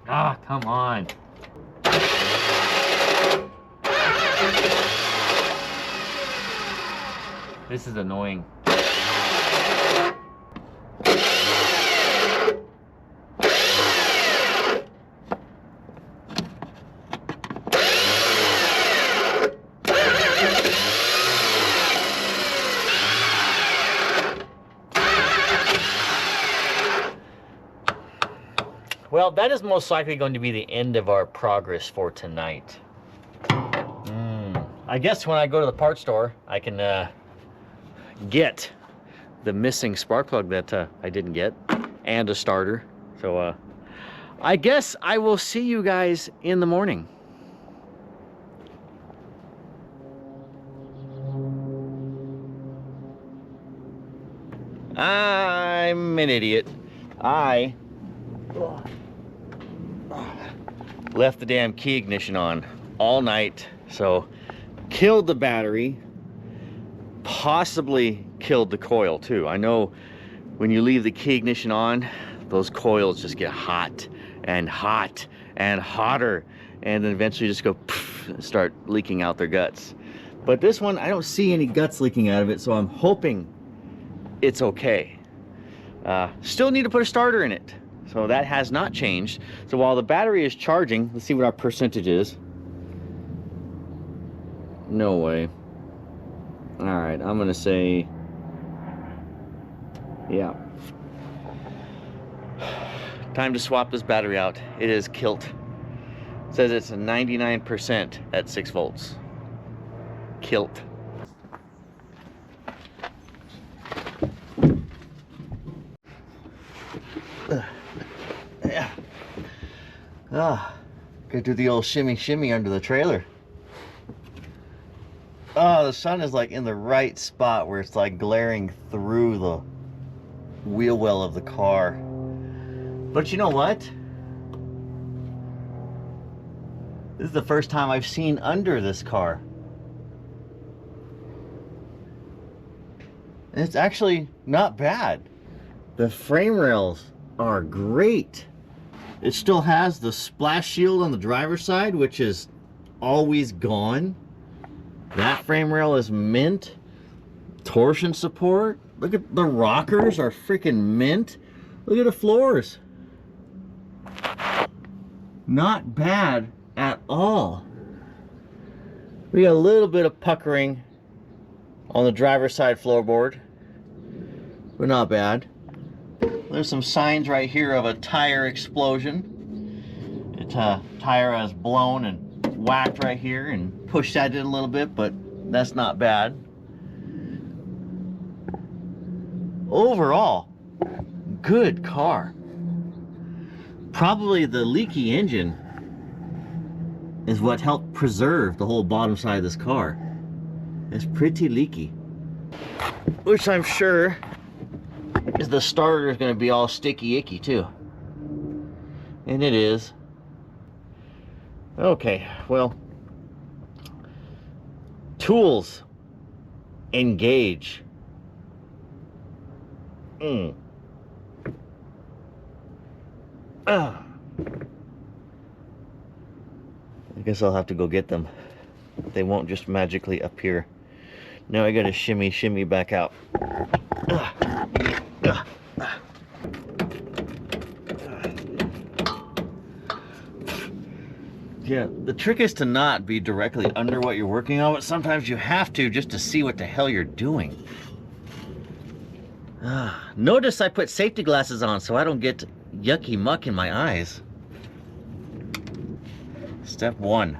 Ah, come on. This is annoying. Well, that is most likely going to be the end of our progress for tonight. I guess when I go to the parts store, I can get the missing spark plug that I didn't get, and a starter. So I guess I will see you guys in the morning. I'm an idiot. I left the damn key ignition on all night, so killed the battery, possibly killed the coil too. I know when you leave the key ignition on, those coils just get hot and hot and hotter, and then eventually just go poof, and start leaking out their guts. But this one, I don't see any guts leaking out of it, so I'm hoping it's okay. Still need to put a starter in it. So that has not changed. So while the battery is charging, let's see what our percentage is. No way. All right, I'm gonna say, yeah. Time to swap this battery out. It is kilt. It says it's a 99% at 6 volts. Kilt. Yeah. Ah, gotta do the old shimmy under the trailer. Oh, the sun is like in the right spot where it's like glaring through the wheel well of the car. But you know what? This is the first time I've seen under this car. It's actually not bad. The frame rails are great. It still has the splash shield on the driver's side, which is always gone. That frame rail is mint. Torsion support. Look at the rockers are freaking mint. Look at the floors. Not bad at all. We got a little bit of puckering on the driver's side floorboard, but not bad. There's some signs right here of a tire explosion. It's a tire has blown and whacked right here and pushed that in a little bit, but that's not bad. Overall, good car. Probably the leaky engine is what helped preserve the whole bottom side of this car. It's pretty leaky, which I'm sure is the starter is going to be all sticky icky too, and it is. Okay, well, tools, engage. I guess I'll have to go get them. They won't just magically appear. Now I gotta shimmy back out. Yeah, the trick is to not be directly under what you're working on, but sometimes you have to just to see what the hell you're doing. Notice I put safety glasses on so I don't get yucky muck in my eyes. Step 1.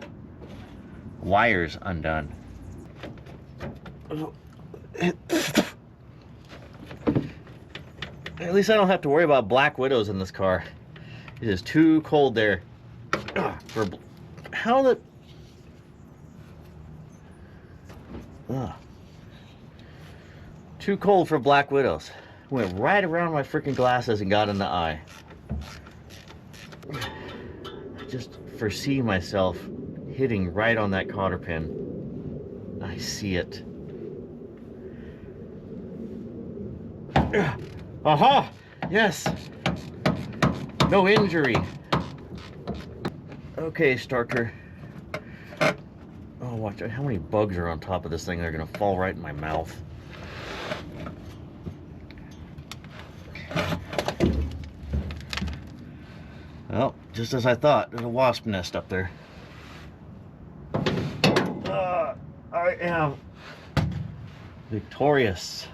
Wires undone. At least I don't have to worry about black widows in this car. It is too cold there. How the... Too cold for black widows. Went right around my freaking glasses and got in the eye. I just foresee myself hitting right on that cotter pin. I see it. Aha! Yes! No injury. Okay, starter. Oh, watch out. How many bugs are on top of this thing? They're gonna fall right in my mouth. Well, just as I thought, there's a wasp nest up there. I am victorious.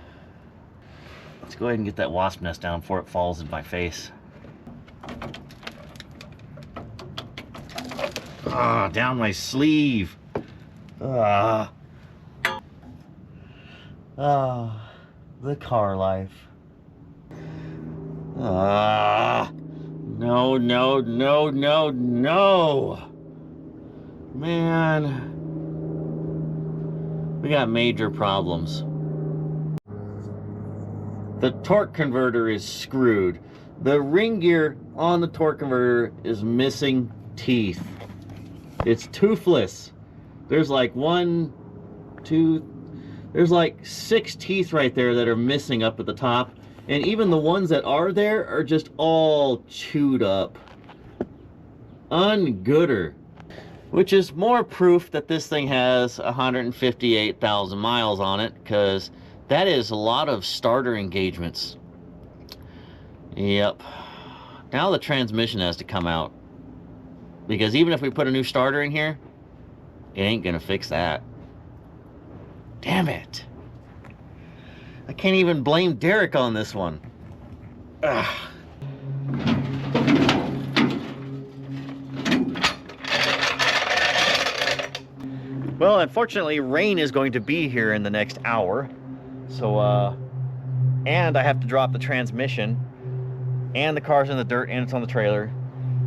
Let's go ahead and get that wasp nest down before it falls in my face. Down my sleeve. The car life. No, no, no, no, no. Man. We got major problems. The torque converter is screwed. The ring gear on the torque converter is missing teeth. It's toothless. There's like 1, 2, there's like 6 teeth right there that are missing up at the top. And even the ones that are there are just all chewed up. Ungooder. Which is more proof that this thing has 158,000 miles on it, because that is a lot of starter engagements. Yep. Now the transmission has to come out. Because even if we put a new starter in here, it ain't gonna fix that. Damn it. I can't even blame Derek on this one. Ugh. Well, unfortunately, rain is going to be here in the next hour. So, and I have to drop the transmission, and the car's in the dirt, and it's on the trailer.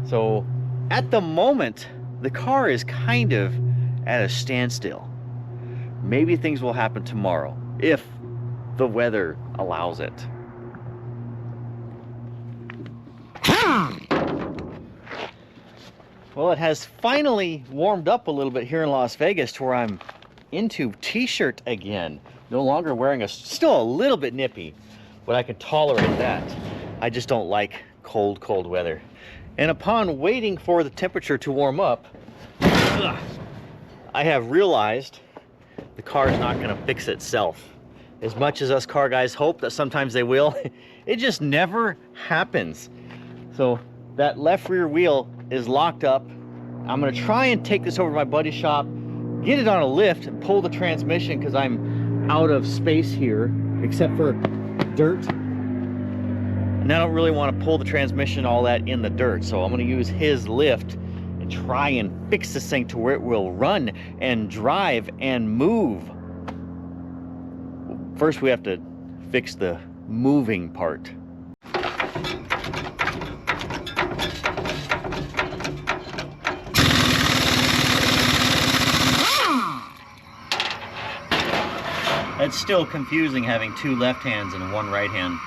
So, at the moment, the car is kind of at a standstill. Maybe things will happen tomorrow, if the weather allows it. Well, it has finally warmed up a little bit here in Las Vegas to where I'm into t-shirt again. No longer wearing still a little bit nippy, but I can tolerate that. I just don't like cold, cold weather. And upon waiting for the temperature to warm up, I have realized the car is not gonna fix itself. As much as us car guys hope that sometimes they will, it just never happens. So that left rear wheel is locked up. I'm gonna try and take this over to my buddy's shop, get it on a lift and pull the transmission because I'm out of space here, except for dirt. And I don't really want to pull the transmission all that in the dirt. So I'm gonna use his lift and try and fix this thing to where it will run and drive and move. First we have to fix the moving part. It's still confusing having two left hands and one right hand.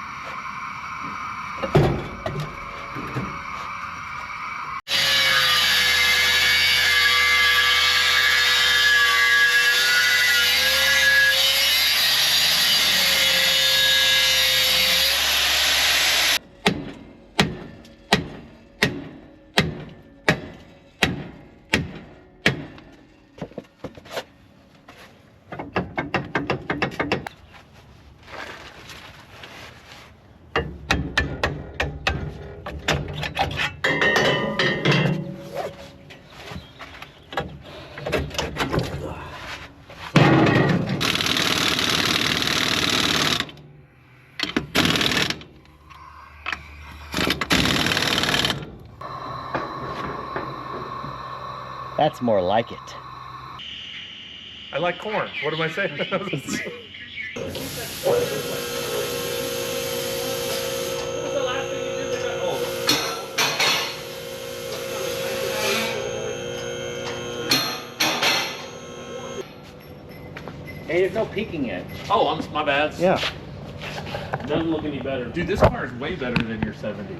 That's more like it. I like corn. What am I saying? Hey, there's no peeking yet. Oh, my bad. Yeah. Doesn't look any better. Dude, this car is way better than your 70.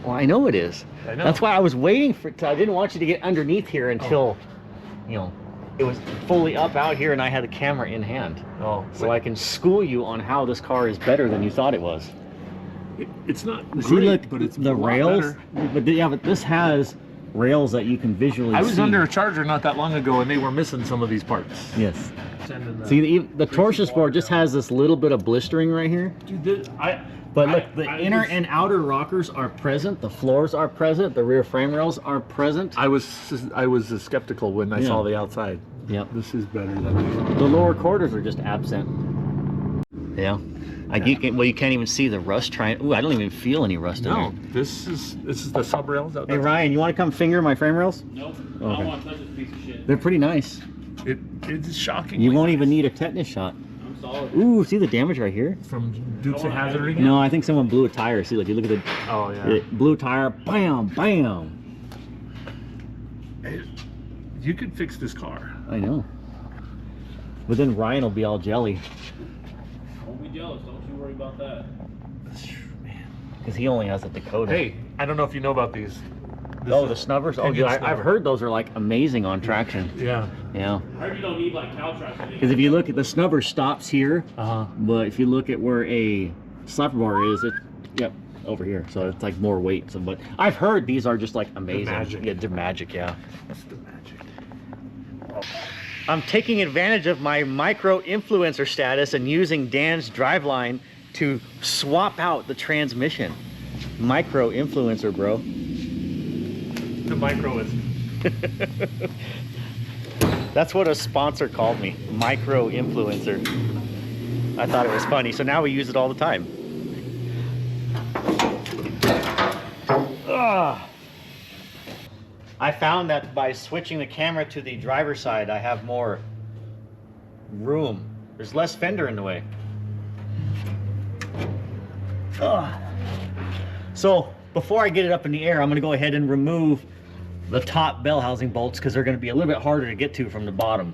Well, I know it is. I know. That's why I was waiting for it. I didn't want you to get underneath here until, you know, it was fully up out here and I had the camera in hand. Oh, So I can school you on how this car is better than you thought it was. it's not See, great, look, but it's the a lot rails. better. But yeah, but this has rails that you can visually see. I was under a Charger not that long ago, and they were missing some of these parts. Yes. See, the Torsia Sport just has this little bit of blistering right here. Dude, But look, the inner and outer rockers are present. The floors are present. The rear frame rails are present. I was skeptical when I saw the outside. Yep. This is better than The lower quarters are just absent. Yeah. You can't even see the rust trying. Ooh, I don't even feel any rust in No, there. this is the sub rails out Hey there. Ryan, you want to come finger my frame rails? Nope. Okay. I don't want to touch this piece of shit. They're pretty nice. It's shocking. You won't even need a tetanus shot. I'm solid. Ooh, see the damage right here? From Dukes of Hazzard again? No, I think someone blew a tire. See, like you look at the Oh yeah. blue tire, bam, bam. You could fix this car. I know. But then Ryan will be all jelly Don't be jealous. Don't you worry about that. because he only has a Dakota. Hey, I don't know if you know about these. Oh, the snubbers? Oh, Pinion dude, I've snubber. heard those are like amazing on traction. Yeah. Yeah. I heard you don't need like cow tracks. Because if you look at the snubber stops here, Uh-huh. but if you look at where a slapper bar is, yep, over here. So it's like more weight. So, but I've heard these are just like amazing. magic. Yeah, they're magic, yeah. That's the magic. I'm taking advantage of my micro influencer status and using Dan's driveline to swap out the transmission. Micro influencer, bro. The micro is. That's what a sponsor called me, micro influencer. I thought it was funny, so now we use it all the time. Ugh. I found that by switching the camera to the driver's side, I have more room. There's less fender in the way. Ugh. So before I get it up in the air, I'm gonna go ahead and remove the top bell housing bolts because they're going to be a little bit harder to get to from the bottom.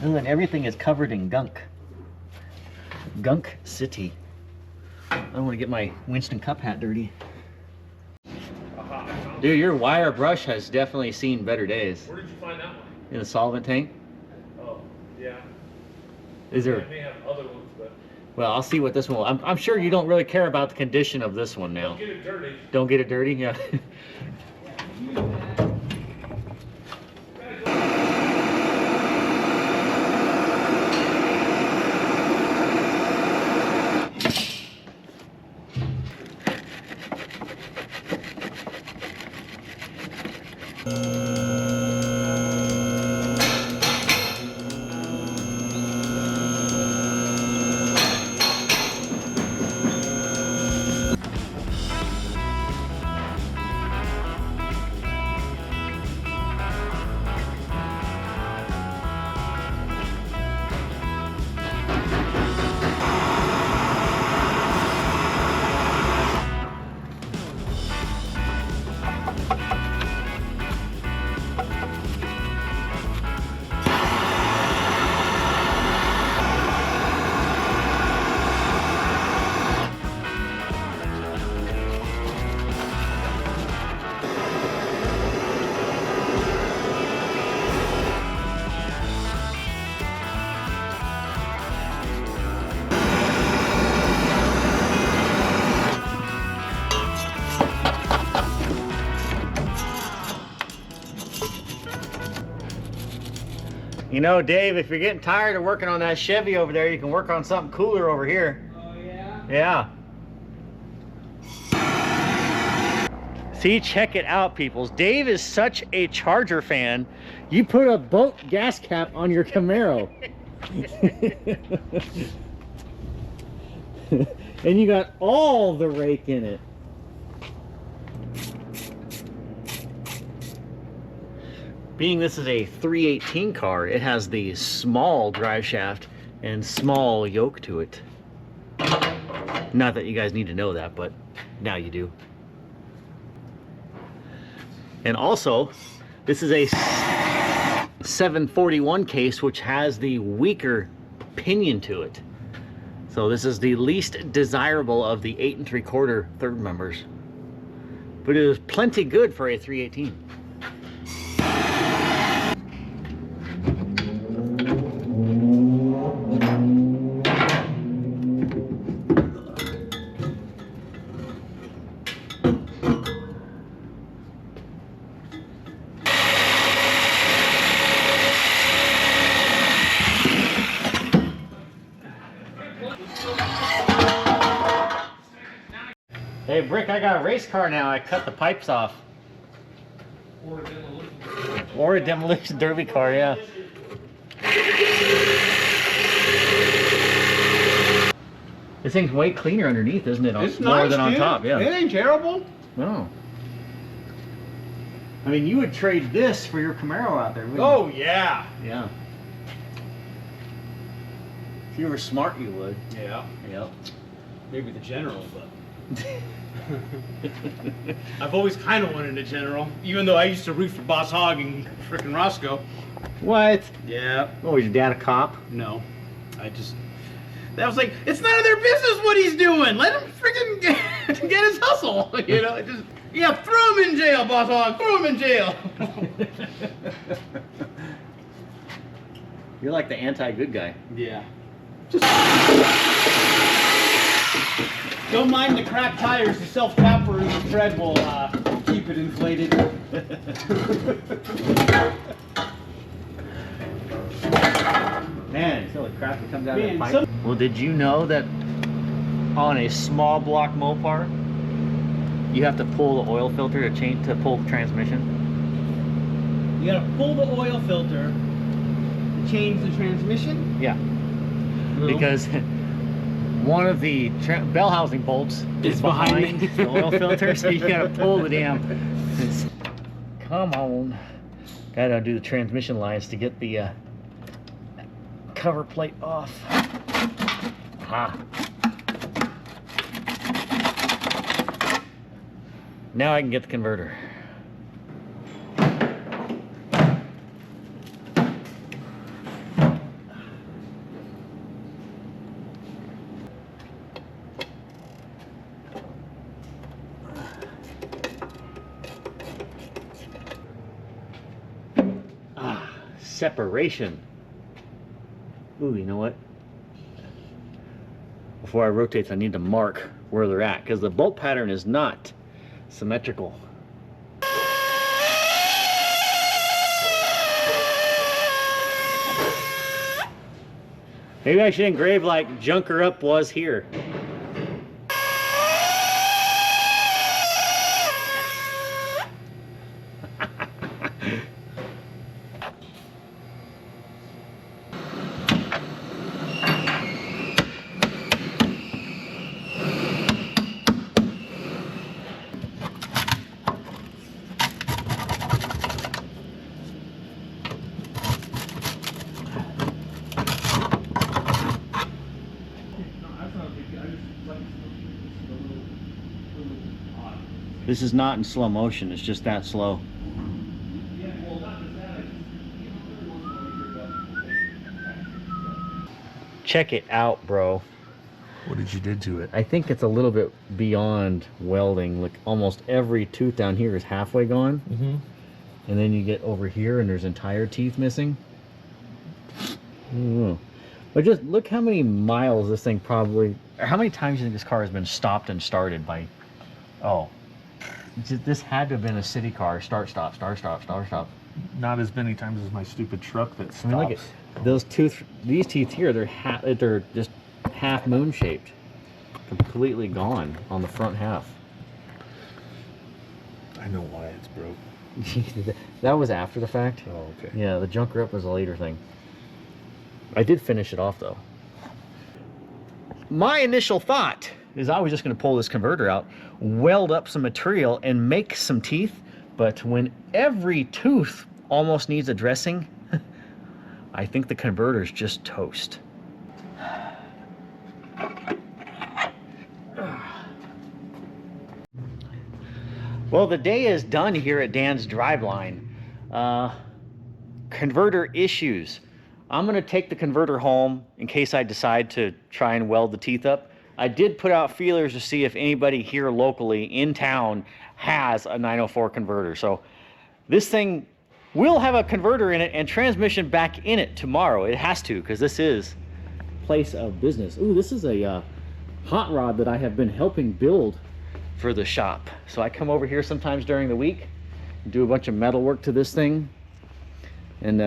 Ooh, and everything is covered in gunk. Gunk City. I don't want to get my Winston Cup hat dirty. Aha, I found Dude, your wire brush has definitely seen better days. Where did you find that one? In the solvent tank? Oh, yeah. Is there? I may have other ones, but Well, I'll see what this one will. I'm sure you don't really care about the condition of this one now. don't get it dirty. Don't get it dirty? Yeah. You know, Dave, if you're getting tired of working on that Chevy over there, you can work on something cooler over here. Oh, yeah? Yeah. See, check it out, peoples. Dave is such a Charger fan. You put a boat gas cap on your Camaro. And you got all the rake in it. Being this is a 318 car, it has the small drive shaft and small yoke to it. Not that you guys need to know that, but now you do. And also, this is a 741 case, which has the weaker pinion to it. So this is the least desirable of the 8 3/4 third members. But it is plenty good for a 318. Hey, Brick, I got a race car now. I cut the pipes off. Or a demolition derby car, yeah. This thing's way cleaner underneath, isn't it? It's More nice, than on dude. top, yeah. It ain't terrible. No. I mean, you would trade this for your Camaro out there, wouldn't Oh, yeah. you? Yeah. If you were smart, you would. Yeah. Yep. Maybe the General, but... I've always kind of wanted a General, even though I used to root for Boss Hogg and frickin' Roscoe. What? Yeah. Oh, was your dad a cop? No. That was like, it's none of their business what he's doing. Let him freaking get his hustle. You know, yeah, throw him in jail, Boss Hogg. Throw him in jail. You're like the anti-good guy. Yeah. Just don't mind the cracked tires. The self-tapper in the tread will keep it inflated. Man, so the crap that comes out of Man, that pipe. Well, did you know that on a small block Mopar, you have to pull the oil filter to pull the transmission? You gotta pull the oil filter to change the transmission? Yeah. Because one of the bell housing bolts is behind the oil filter, so you gotta pull the damn. Come on. Gotta undo the transmission lines to get the cover plate off. Aha. Now I can get the converter. separation. Ooh, you know what? Before I rotate, I need to mark where they're at because the bolt pattern is not symmetrical. Maybe I should engrave like Junkerup was here. This is not in slow motion, it's just that slow. Check it out, bro. What did you do to it? I think it's a little bit beyond welding. Like almost every tooth down here is halfway gone. Mm-hmm. And then you get over here and there's entire teeth missing. But just look how many miles this thing probably, or how many times you think this car has been stopped and started by, oh. This had to have been a city car. Start, stop, start, stop, start, stop. Not as many times as my stupid truck that stops. I mean, look at those these teeth here. They're just half moon shaped, completely gone on the front half. I know why it's broke. That was after the fact. Oh, okay. Yeah, the Junkerup was a later thing. I did finish it off though. My initial thought is I was just going to pull this converter out, weld up some material, and make some teeth. But when every tooth almost needs addressing, I think the converter's just toast. Well, the day is done here at Dan's Driveline. Converter issues. I'm going to take the converter home in case I decide to try and weld the teeth up. I did put out feelers to see if anybody here locally in town has a 904 converter. So this thing will have a converter in it and transmission back in it tomorrow. It has to, because this is place of business. Ooh, this is a hot rod that I have been helping build for the shop. So I come over here sometimes during the week and do a bunch of metal work to this thing and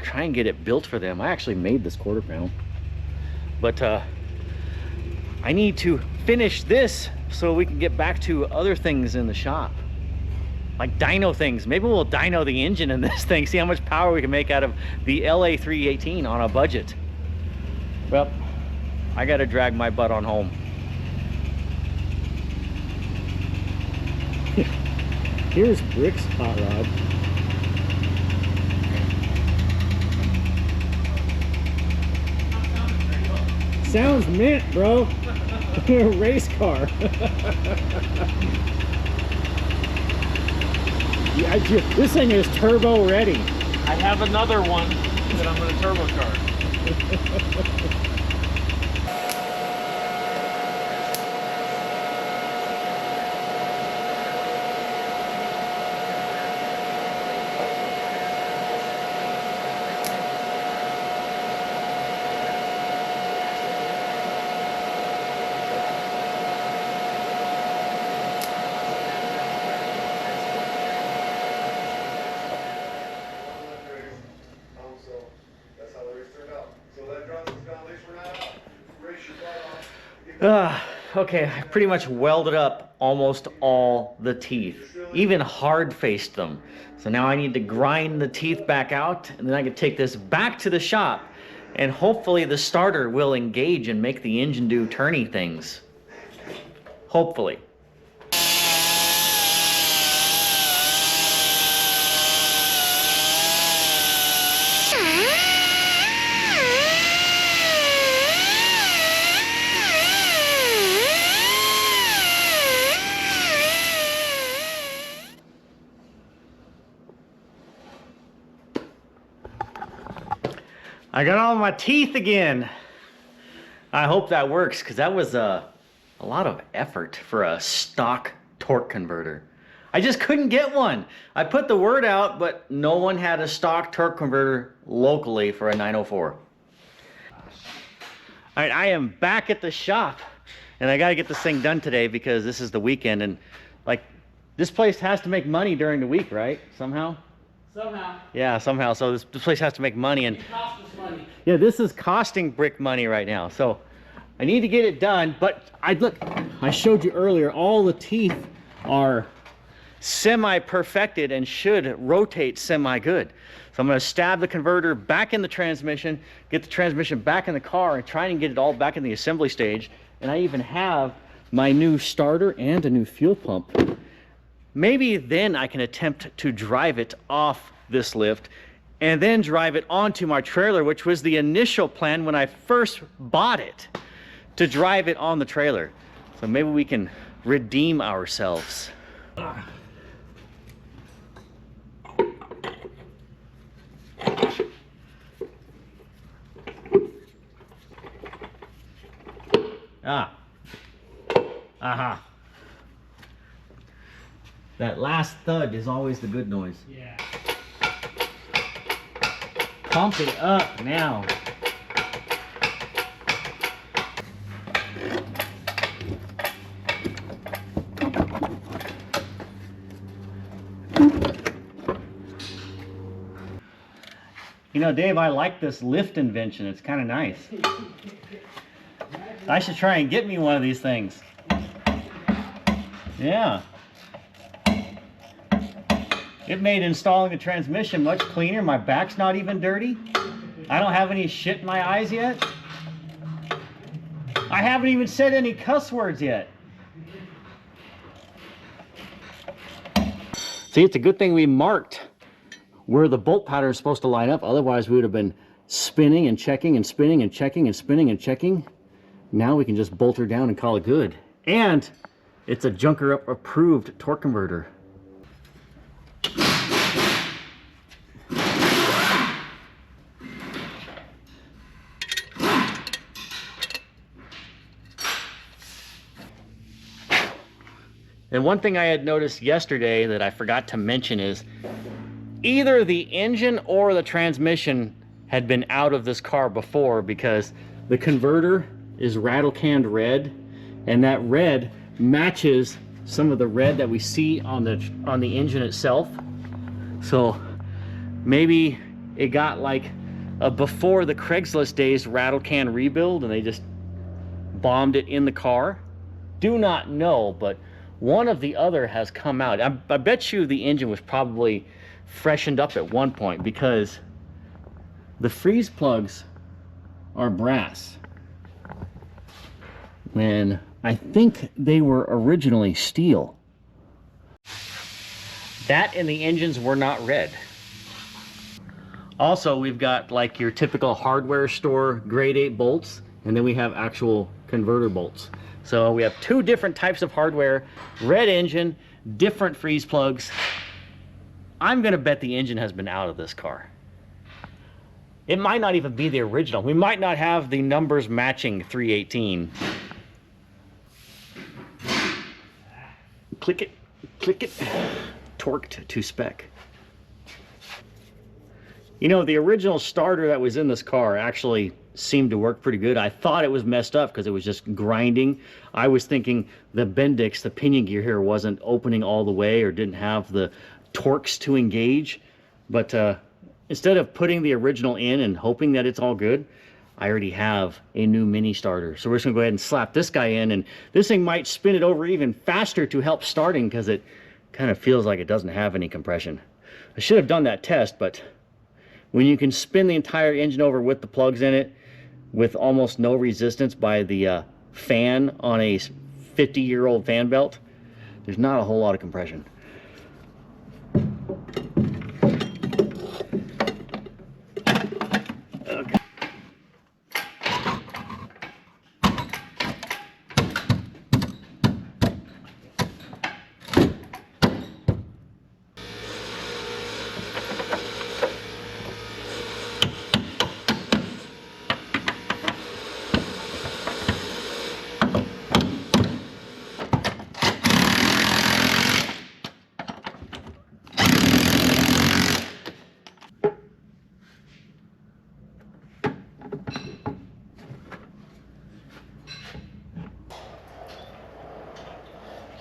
try and get it built for them. I actually made this quarter panel. But I need to finish this so we can get back to other things in the shop. Like dyno things. Maybe we'll dyno the engine in this thing, see how much power we can make out of the LA318 on a budget. Well, I gotta drag my butt on home. Here's Rick's hot rod. Sounds mint, bro. Race car. Yeah, this thing is turbo ready. I have another one that I'm going to turbocharge. Okay, I pretty much welded up almost all the teeth, even hard faced them. So now I need to grind the teeth back out, and then I can take this back to the shop, and hopefully the starter will engage and make the engine do turny things. Hopefully. I got all my teeth again. I hope that works, because that was a lot of effort for a stock torque converter. I just couldn't get one. I put the word out, but no one had a stock torque converter locally for a 904. All right, I am back at the shop, and I gotta get this thing done today because this is the weekend, and like, this place has to make money during the week, right? Somehow? Somehow. Yeah, somehow. So this place has to make money, and It cost us money. yeah, this is costing Brick money right now. So I need to get it done, but I showed you earlier, all the teeth are semi-perfected and should rotate semi-good. So I'm gonna stab the converter back in the transmission, get the transmission back in the car, and try and get it all back in the assembly stage. And I even have my new starter and a new fuel pump. Maybe then I can attempt to drive it off this lift and then drive it onto my trailer, which was the initial plan when I first bought it, to drive it on the trailer. So maybe we can redeem ourselves. Aha. That last thud is always the good noise. Yeah. Pump it up now. You know, Dave, I like this lift invention. It's kind of nice. I should try and get me one of these things. Yeah. It made installing the transmission much cleaner. My back's not even dirty. I don't have any shit in my eyes yet. I haven't even said any cuss words yet. See, it's a good thing we marked where the bolt pattern is supposed to line up. Otherwise, we would have been spinning and checking and spinning and checking and spinning and checking. Now we can just bolt her down and call it good. And it's a Junkerup approved torque converter. And one thing I had noticed yesterday that I forgot to mention is either the engine or the transmission had been out of this car before, because the converter is rattle canned red, and that red matches some of the red that we see on the engine itself. So maybe it got like a before the Craigslist days rattle can rebuild and they just bombed it in the car. Do not know, but one of the other has come out. I bet you the engine was probably freshened up at one point, because the freeze plugs are brass. And I think they were originally steel. That and the engines were not red. Also, we've got like your typical hardware store grade 8 bolts, and then we have actual converter bolts. So we have two different types of hardware, red engine, different freeze plugs. I'm gonna bet the engine has been out of this car. It might not even be the original. We might not have the numbers matching 318. Click it, torqued to spec. You know, the original starter that was in this car actually seemed to work pretty good. I thought it was messed up because it was just grinding. I was thinking the Bendix, the pinion gear here, wasn't opening all the way or didn't have the torques to engage. But instead of putting the original in and hoping that it's all good, I already have a new mini starter. So we're just gonna go ahead and slap this guy in, and this thing might spin it over even faster to help starting, because it kind of feels like it doesn't have any compression. I should have done that test, but when you can spin the entire engine over with the plugs in it with almost no resistance by the fan on a 50-year-old fan belt, there's not a whole lot of compression. Okay.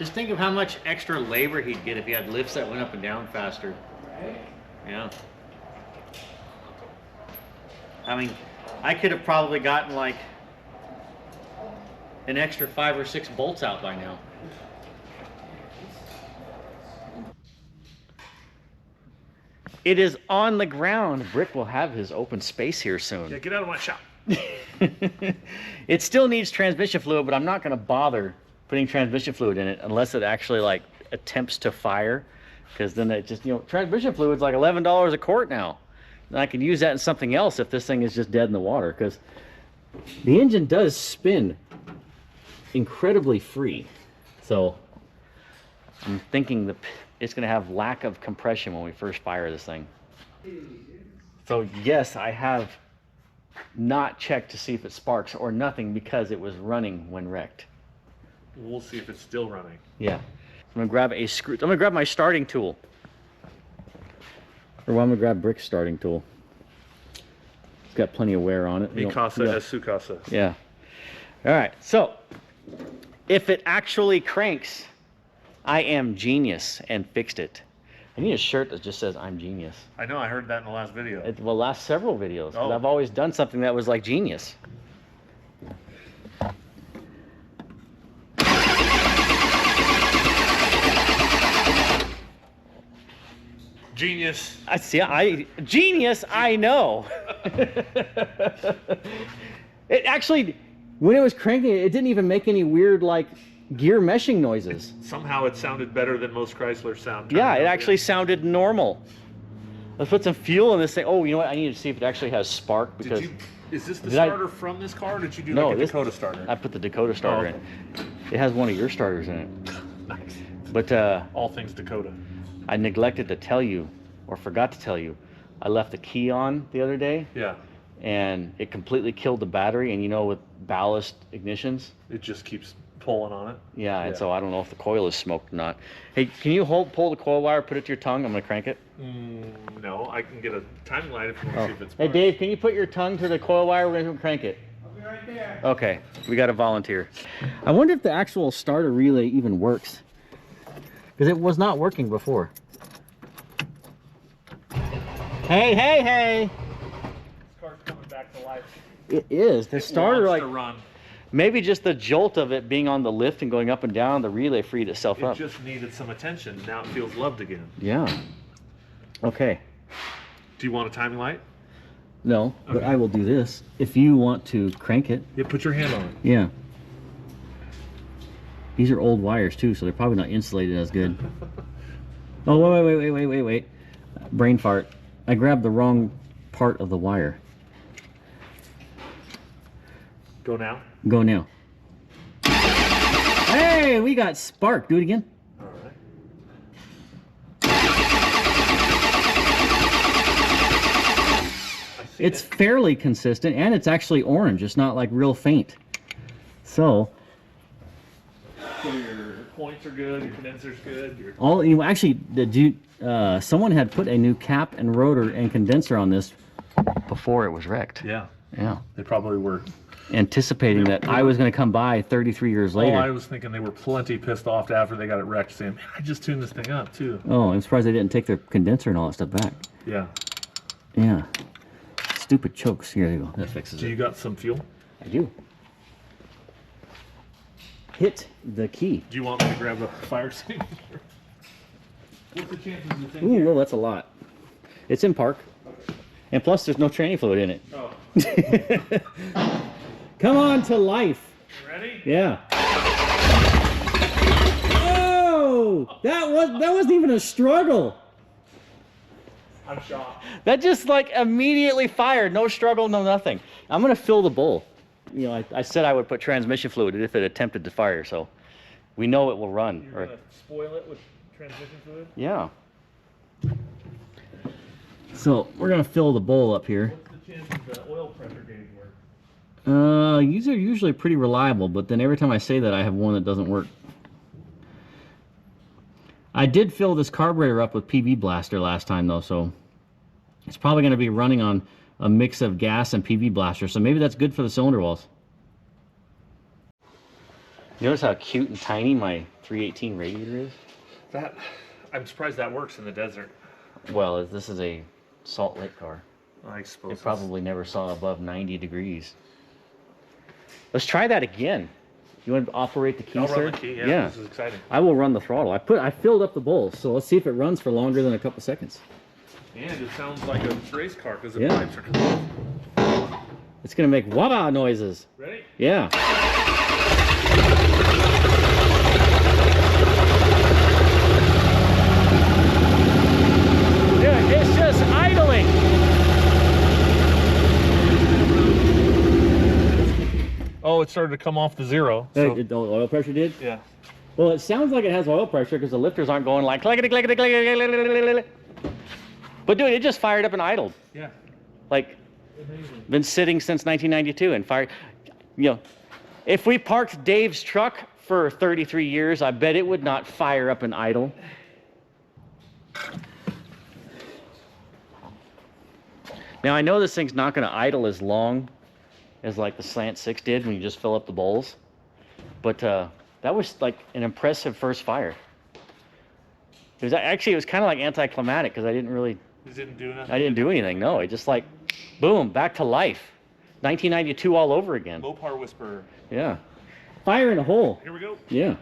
Just think of how much extra labor he'd get if he had lifts that went up and down faster. Yeah. I mean, I could have probably gotten like an extra 5 or 6 bolts out by now. It is on the ground. Brick will have his open space here soon. Yeah, get out of my shop. It still needs transmission fluid, but I'm not going to bother putting transmission fluid in it unless it actually like attempts to fire, because then it just, you know, transmission fluid's like $11 a quart now. And I can use that in something else if this thing is just dead in the water, because the engine does spin incredibly free. So I'm thinking that it's going to have lack of compression when we first fire this thing. So yes, I have not checked to see if it sparks or nothing because it was running when wrecked. We'll see if it's still running. Yeah. I'm gonna grab a screw. I'm gonna grab my starting tool. Or I'm gonna grab Brick's starting tool. It's got plenty of wear on it. Mi casa es su casa. Yeah. All right. So if it actually cranks, I am genius and fixed it. I need a shirt that just says I'm genius. I know, I heard that in the last video. Well, last several videos. 'Cause Oh. I've always done something that was like genius. Genius. I see. Genius. I know. It actually, when it was cranking, it didn't even make any weird like gear meshing noises. Somehow it sounded better than most Chrysler sound. Yeah, it actually sounded normal. Let's put some fuel in this thing. Oh, you know what? I need to see if it actually has spark, because Is this the Did I- starter from this car, or did you do No, like a this- Dakota starter? I put the Dakota starter in. It has one of your starters in it. Nice. But All things Dakota. I neglected to tell you, or forgot to tell you, I left the key on the other day, Yeah, and it completely killed the battery. And you know, with ballast ignitions, it just keeps pulling on it. yeah, and Yeah. so I don't know if the coil is smoked or not. Hey, can you pull the coil wire, put it to your tongue? I'm gonna crank it. No, I can get a timing light if you want to Oh. see if it's. Hey Dave, can you put your tongue to the coil wire? We're gonna crank it. I'll be right there. Okay, we got a volunteer. I wonder if the actual starter relay even works, because it was not working before. Hey, hey, hey! This car's coming back to life. It is. The starter, like, to run. maybe just the jolt of it being on the lift and going up and down, the relay freed itself It up. just needed some attention. Now it feels loved again. Yeah. Okay. Do you want a timing light? No, but Okay. I will do this. If you want to crank it. Yeah, put your hand on it. Yeah. These are old wires too, so they're probably not insulated as good. Oh, wait. Brain fart. I grabbed the wrong part of the wire. Go now. Go now. Hey, we got spark. Do it again. All right. I see It's it. fairly consistent, and it's actually orange. It's not like real faint. So, So your points are good. Your condenser's good. Your actually, someone had put a new cap and rotor and condenser on this before it was wrecked. yeah. Yeah. They probably were. Anticipating that I was going to come by 33 years later. Oh, I was thinking they were plenty pissed off after they got it wrecked, saying, "Man, I just tuned this thing up too." Oh, I'm surprised they didn't take their condenser and all that stuff back. Yeah. Yeah. Stupid chokes. Here you go. That fixes Do you it. got some fuel? I do. Hit the key. Do you want me to grab a fire extinguisher? What's the chances it's in Ooh, here? well, that's a lot. It's in park. And plus, there's no tranny fluid in it. Oh, Come on to life. you ready? Yeah. Oh, that wasn't even a struggle. I'm shocked. That just like immediately fired. No struggle, no nothing. I'm gonna fill the bowl. You know, I said I would put transmission fluid if it attempted to fire, so we know it will run. You're gonna spoil it with transmission fluid? Yeah. So we're gonna fill the bowl up here. What's the chances the oil pressure gauge work? These are usually pretty reliable, but then every time I say that, I have one that doesn't work. I did fill this carburetor up with PV Blaster last time though, so it's probably gonna be running on a mix of gas and PV Blaster, so maybe that's good for the cylinder walls. Notice how cute and tiny my 318 radiator is? That I'm surprised that works in the desert. Well, this is a Salt Lake car. I suppose. It probably never saw above 90 degrees. Let's try that again. You want to operate the key, I'll sir? run the key. Yeah, this is exciting. I will run the throttle. I filled up the bowls, so let's see if it runs for longer than a couple seconds. And it sounds like a race car because the Yeah. pipes are closed. It's gonna make wah noises. Ready? Yeah. Dude, it's just idling. Oh, it started to come off the zero. So, The oil pressure did? yeah. Well, it sounds like it has oil pressure because the lifters aren't going like clickety clickety clickety. But dude, it just fired up and idled. Yeah. Like, Amazing. been sitting since 1992 and fired. You know, if we parked Dave's truck for 33 years, I bet it would not fire up and idle. Now I know this thing's not going to idle as long as like the Slant 6 did when you just fill up the bowls, but that was like an impressive first fire. It was actually, it was kind of like anticlimactic because I didn't really, It didn't do nothing. I didn't do anything. No, it just like, boom, back to life. 1992 all over again. Mopar Whisperer. Yeah. Fire in a hole. Here we go. Yeah.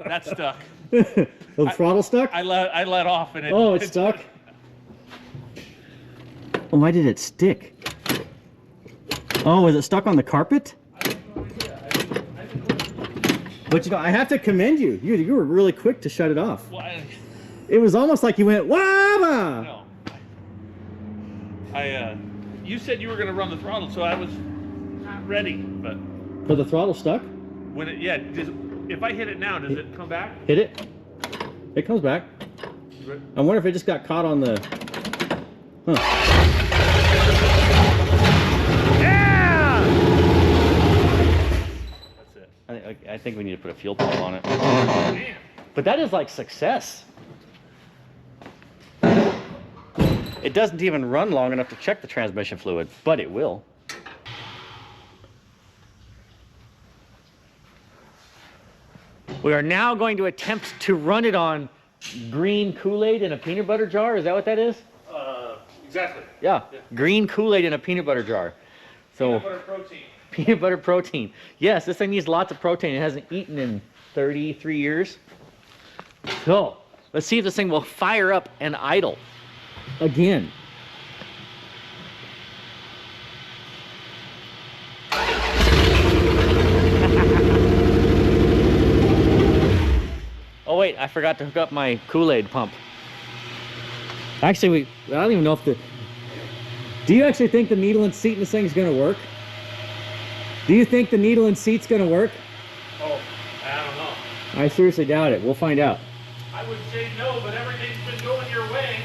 That's stuck. The throttle stuck? I let off and it. Oh, it's stuck? Oh, why did it stick? Oh, was it stuck on the carpet? But you know, I have to commend you. You were really quick to shut it off. Well, It was almost like you went, wah! no. You said you were gonna run the throttle, so I was not ready. But But the throttle stuck? when it, yeah, if I hit it now, does it come back? Hit it. It comes back. I wonder if it just got caught on the... Huh. Yeah! That's it. I think we need to put a fuel pump on it. Man. But that is like success. It doesn't even run long enough to check the transmission fluid, but it will. We are now going to attempt to run it on green Kool-Aid in a peanut butter jar. Is that what that is? Exactly. Yeah, green Kool-Aid in a peanut butter jar. So Butter protein. peanut butter protein. Yes, this thing needs lots of protein. It hasn't eaten in 33 years. So let's see if this thing will fire up and idle again. Oh wait, I forgot to hook up my Kool-Aid pump. Actually, I don't even know if the... Do you actually think the needle and seat in this thing is going to work? Do you think the needle and seat's going to work? Oh, I don't know. I seriously doubt it. We'll find out. I would say no, but everything's been going your way.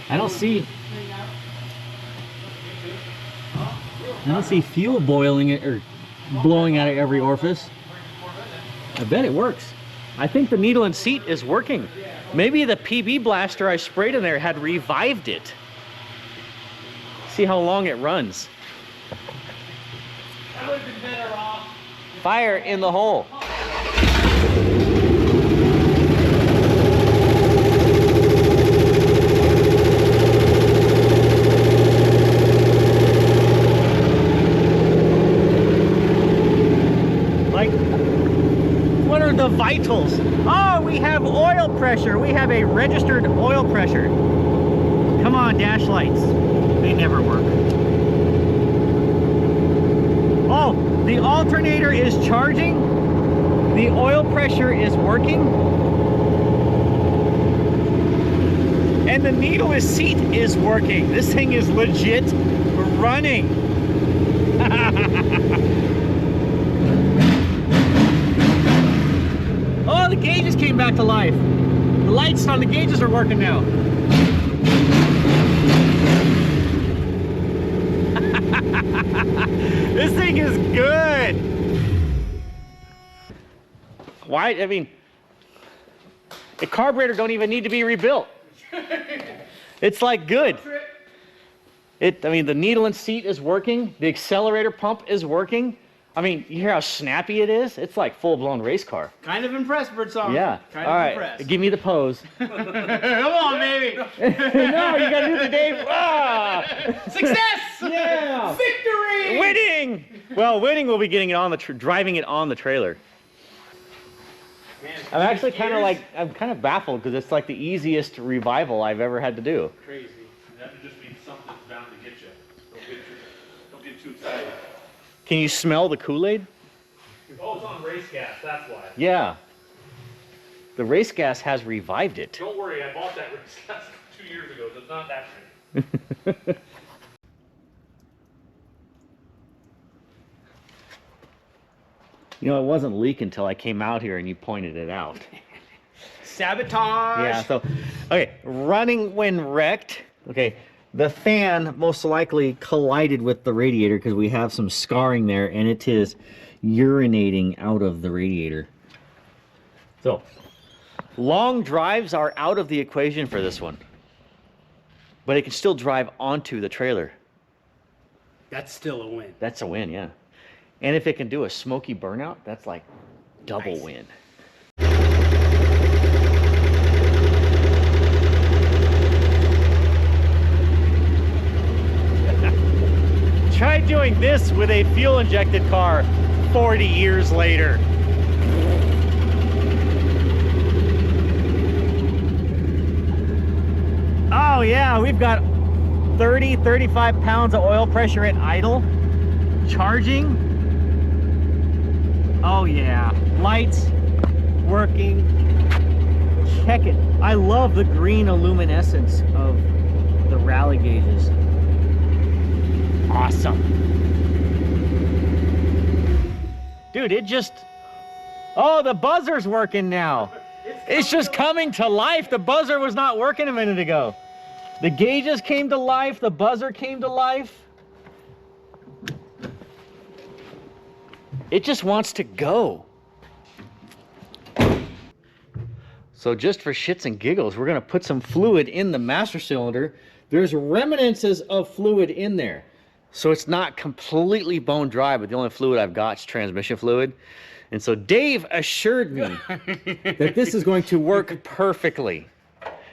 I don't see fuel boiling it or blowing out of every orifice. I bet it works. I think the needle and seat is working. Maybe the PB blaster I sprayed in there had revived it. See how long it runs. I would have been better off. Fire in the hole. Like, what are the vitals? Oh, we have oil pressure. We have a registered oil pressure. Come on, dash lights. They never work. Oh, the alternator is charging. The oil pressure is working. And the needle and seat is working. This thing is legit running. Oh, the gauges came back to life. The lights on the gauges are working now. This thing is good. Why? I mean, The carburetor don't even need to be rebuilt. It's like good. I mean, the needle and seat is working. The accelerator pump is working. I mean, you hear how snappy it is? It's like full-blown race car. Kind of impressed, Birdsong. Yeah. Kind All of right. impressed. Give me the pose. Come on, baby. No, you gotta do the Dave. Ah! Success! Yeah. Victory! Winning! Well, winning will be getting it on the driving it on the trailer. Man, I'm actually kind of like, I'm kind of baffled because it's like the easiest revival I've ever had to do. Crazy. That would just mean something's bound to get you. Don't get too excited. Can you smell the Kool-Aid? Oh, it's on race gas, that's why. Yeah. The race gas has revived it. Don't worry, I bought that race gas 2 years ago. It's not that thing. You know, it wasn't leaking until I came out here and you pointed it out. Sabotage! Yeah, so, okay, running when wrecked. Okay, the fan most likely collided with the radiator because we have some scarring there and it is urinating out of the radiator. So, long drives are out of the equation for this one. But it can still drive onto the trailer. That's still a win. That's a win, yeah. And if it can do a smoky burnout, that's like double Nice. win. Try doing this with a fuel-injected car 40 years later. Oh yeah, we've got 30, 35 pounds of oil pressure at idle. Charging. Oh yeah, lights working. Check it. I love the green luminescence of the rally gauges. Awesome. Dude, it just... Oh, the buzzer's working now. It's just coming to life. The buzzer was not working a minute ago. The gauges came to life. The buzzer came to life. It just wants to go. So just for shits and giggles, we're gonna put some fluid in the master cylinder. There's reminiscences of fluid in there. So it's not completely bone dry, but the only fluid I've got is transmission fluid. And so Dave assured me that this is going to work perfectly.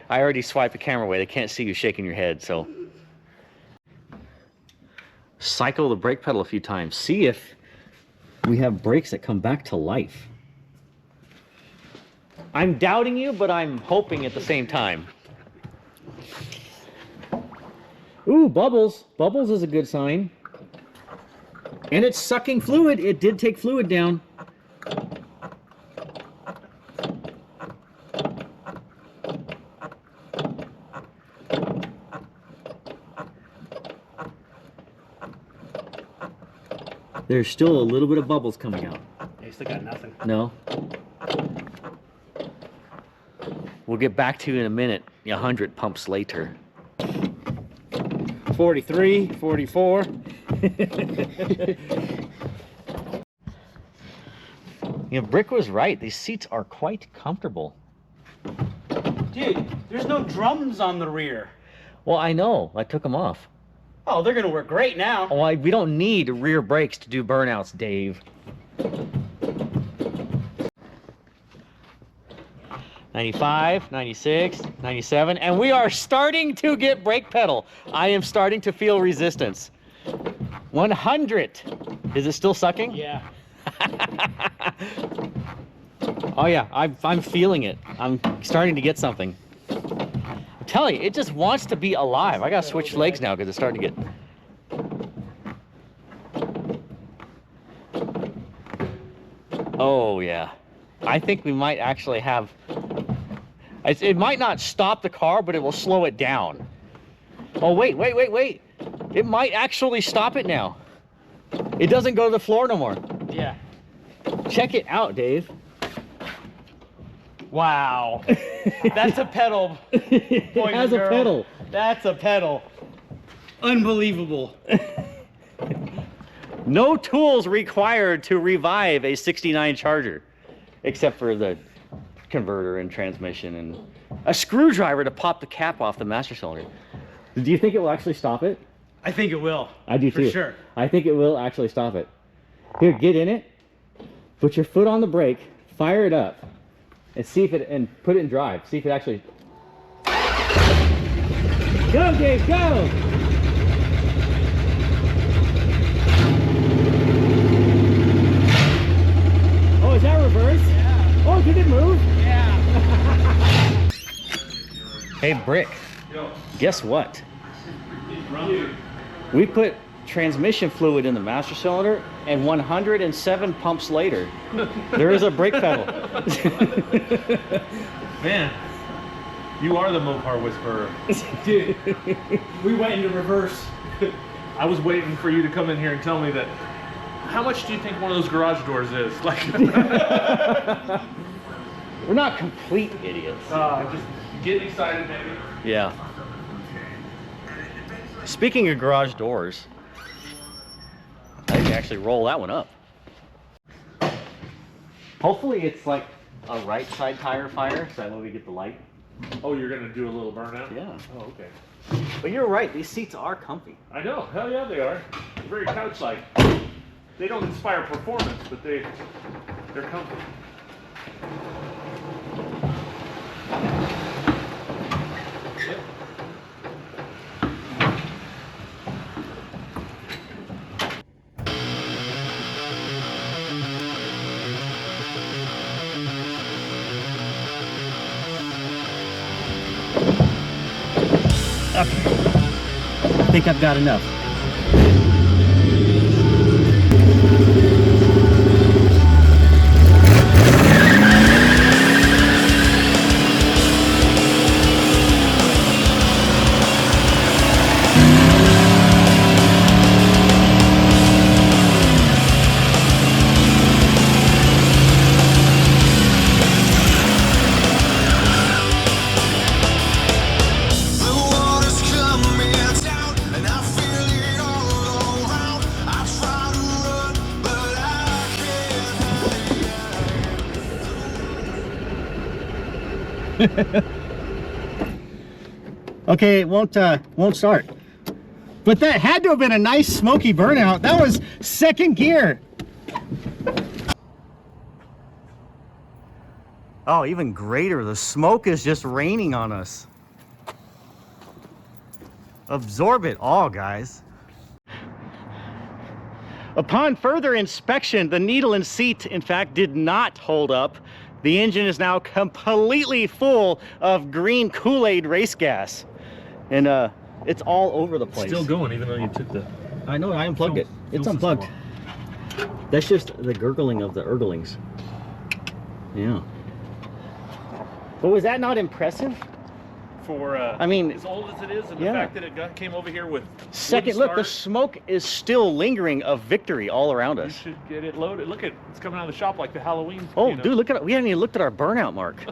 I already swiped the camera away. They can't see you shaking your head, so. Cycle the brake pedal a few times. See if we have brakes that come back to life. I'm doubting you, but I'm hoping at the same time. Ooh, bubbles. Bubbles is a good sign. And it's sucking fluid. It did take fluid down. There's still a little bit of bubbles coming out. They still got nothing. No? We'll get back to you in a minute, 100 pumps later. 43, 44. You know, Brick was right. These seats are quite comfortable. Dude, there's no drums on the rear. Well, I know. I took them off. Oh, they're gonna work great now. Oh, we don't need rear brakes to do burnouts, Dave. 95, 96, 97, and we are starting to get brake pedal. I am starting to feel resistance. 100. Is it still sucking? Yeah. Oh yeah, I'm feeling it. I'm starting to get something. I'm telling you, it just wants to be alive. I gotta switch legs now because it's starting to get... Oh yeah. I think we might actually have... It might not stop the car, but it will slow it down. Oh wait. It might actually stop it now. It doesn't go to the floor no more. Yeah. Check it out, Dave. Wow. That's a pedal. It has a pedal. That's a pedal. Unbelievable. No tools required to revive a 69 Charger, except for the converter and transmission and a screwdriver to pop the cap off the master cylinder. Do you think it will actually stop it? I think it will. I do for too. sure. I think it will actually stop it. Here, get in it, put your foot on the brake, fire it up, and see if it, and put it in drive. See if it actually. Go, Dave, go! Oh, is that reverse? Yeah. Oh, did it move? Yeah. Hey, Brick. Yo. Guess what? Run. We put transmission fluid in the master cylinder, and 107 pumps later, there is a brake pedal. Man, you are the Mopar whisperer. Dude, we went into reverse. I was waiting for you to come in here and tell me that. How much do you think one of those garage doors is? Like, We're not complete idiots. just getting excited, maybe. Yeah. Speaking of garage doors, I can actually roll that one up. Hopefully it's like a right side tire fire, so that way we get the light. Oh, you're gonna do a little burnout? Yeah. Oh, okay. But you're right, these seats are comfy. I know. Hell yeah, they are. Very couch-like. They don't inspire performance, but they're comfy. Yep. I think I've got enough. Okay, it won't start. But that had to have been a nice smoky burnout. That was second gear. Oh, even greater, the smoke is just raining on us. Absorb it all, guys. Upon further inspection, the needle and seat, in fact, did not hold up. The engine is now completely full of green Kool-Aid race gas. And it's all over the place. Still going, even though you took the. I know, I unplugged it. It's unplugged. That's just the gurgling of the erglings. Yeah. But was that not impressive? For I mean, as old as it is, and yeah. the fact that it came over here with Second, wood look, the start, smoke is still lingering of victory all around you us. should get it loaded. Look at it's coming out of the shop like the Halloween. Oh, you know. dude, look at it. We haven't even looked at our burnout mark.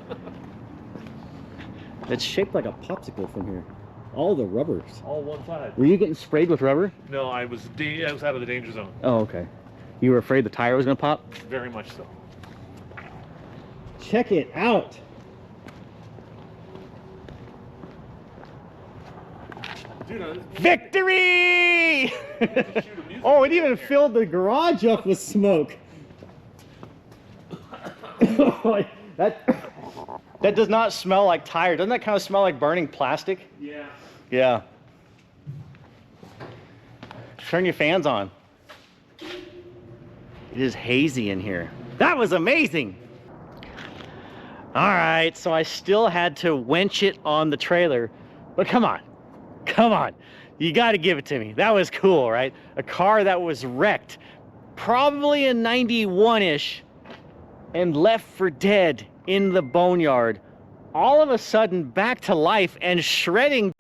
It's shaped like a popsicle from here. All the rubbers. All one side. Were you getting sprayed with rubber? No, I was out of the danger zone. Oh, okay. You were afraid the tire was gonna pop? Very much so. Check it out. Dude, Victory! Oh, it even filled the garage up with smoke. That does not smell like tire. Doesn't that kind of smell like burning plastic? yeah. Yeah. Turn your fans on. It is hazy in here. That was amazing. All right, so I still had to winch it on the trailer, but come on. Come on, you got to give it to me. That was cool, right? A car that was wrecked, probably in 91-ish, and left for dead in the boneyard, all of a sudden back to life and shredding.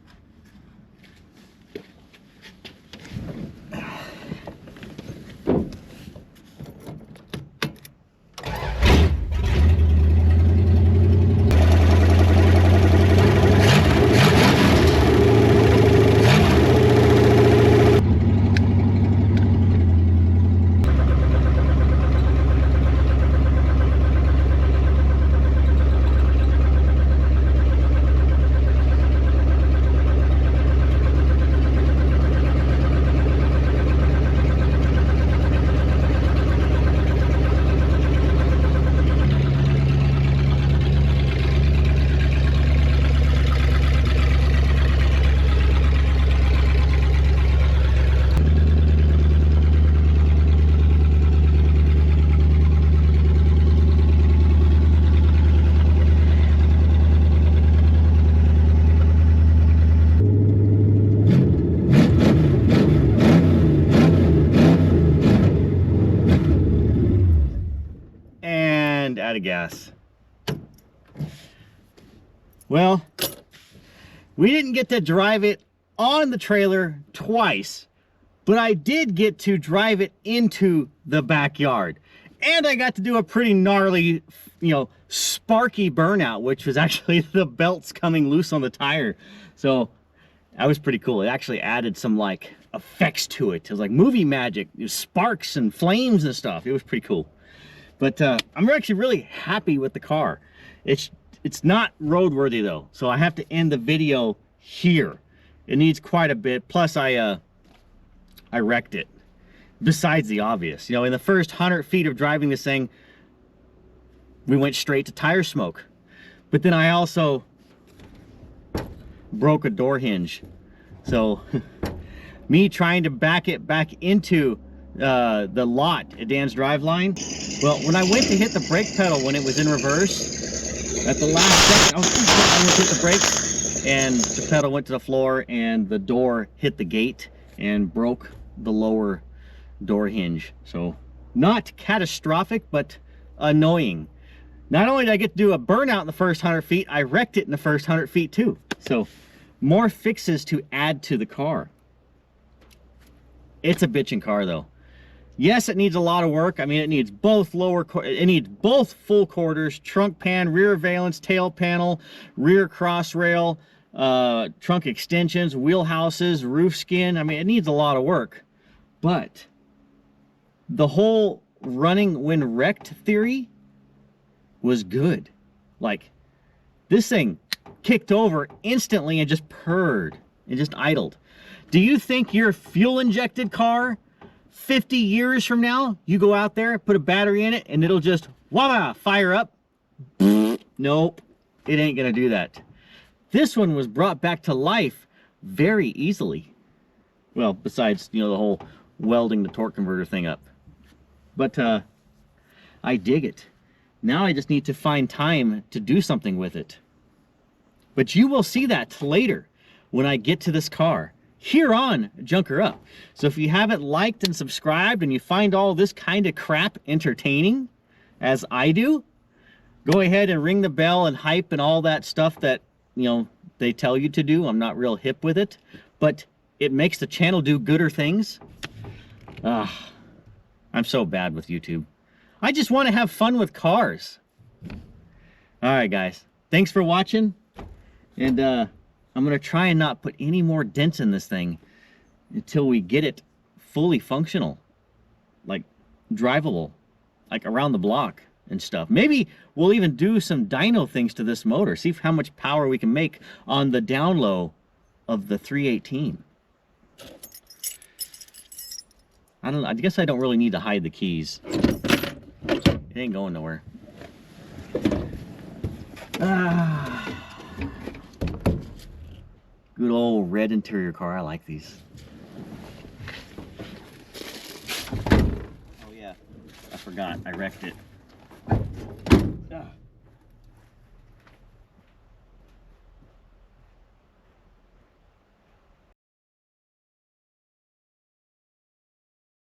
out of gas. Well, we didn't get to drive it on the trailer twice, but I did get to drive it into the backyard. And I got to do a pretty gnarly, you know, sparky burnout, which was actually the belts coming loose on the tire. So that was pretty cool. It actually added some like effects to it. It was like movie magic, sparks and flames and stuff. It was pretty cool. But I'm actually really happy with the car. It's not roadworthy though, so I have to end the video here. It needs quite a bit. Plus I wrecked it. Besides the obvious, you know, in the first 100 feet of driving this thing, we went straight to tire smoke. But then I also broke a door hinge. So me trying to back it back into the lot at Dan's drive line. Well, when I went to hit the brake pedal when it was in reverse, at the last second, I went to hit the brakes and the pedal went to the floor and the door hit the gate and broke the lower door hinge. So not catastrophic, but annoying. Not only did I get to do a burnout in the first 100 feet, I wrecked it in the first 100 feet too. So more fixes to add to the car. It's a bitchin' car though. Yes, it needs a lot of work. I mean, it needs both full quarters, trunk pan, rear valence, tail panel, rear cross rail, trunk extensions, wheelhouses, roof skin. I mean, it needs a lot of work. But the whole running when wrecked theory was good. Like, this thing kicked over instantly and just purred and just idled. Do you think your fuel injected car 50 years from now, you go out there, put a battery in it, and it'll just voila, fire up? Nope, it ain't gonna do that. This one was brought back to life very easily. Well, besides, you know, the whole welding the torque converter thing up. But I dig it. Now I just need to find time to do something with it. But you will see that later when I get to this car here on Junkerup. So if you haven't liked and subscribed and you find all this kind of crap entertaining, as I do, go ahead and ring the bell and hype and all that stuff that, you know, they tell you to do. I'm not real hip with it, but it makes the channel do gooder things. I'm so bad with YouTube. I just want to have fun with cars. All right, guys. Thanks for watching. And I'm going to try and not put any more dents in this thing until we get it fully functional. Like, drivable. Like, around the block and stuff. Maybe we'll even do some dyno things to this motor. See how much power we can make on the down low of the 318. I don't know. I guess I don't really need to hide the keys. It ain't going nowhere. Good old red interior car. I like these. Oh yeah, I forgot. I wrecked it.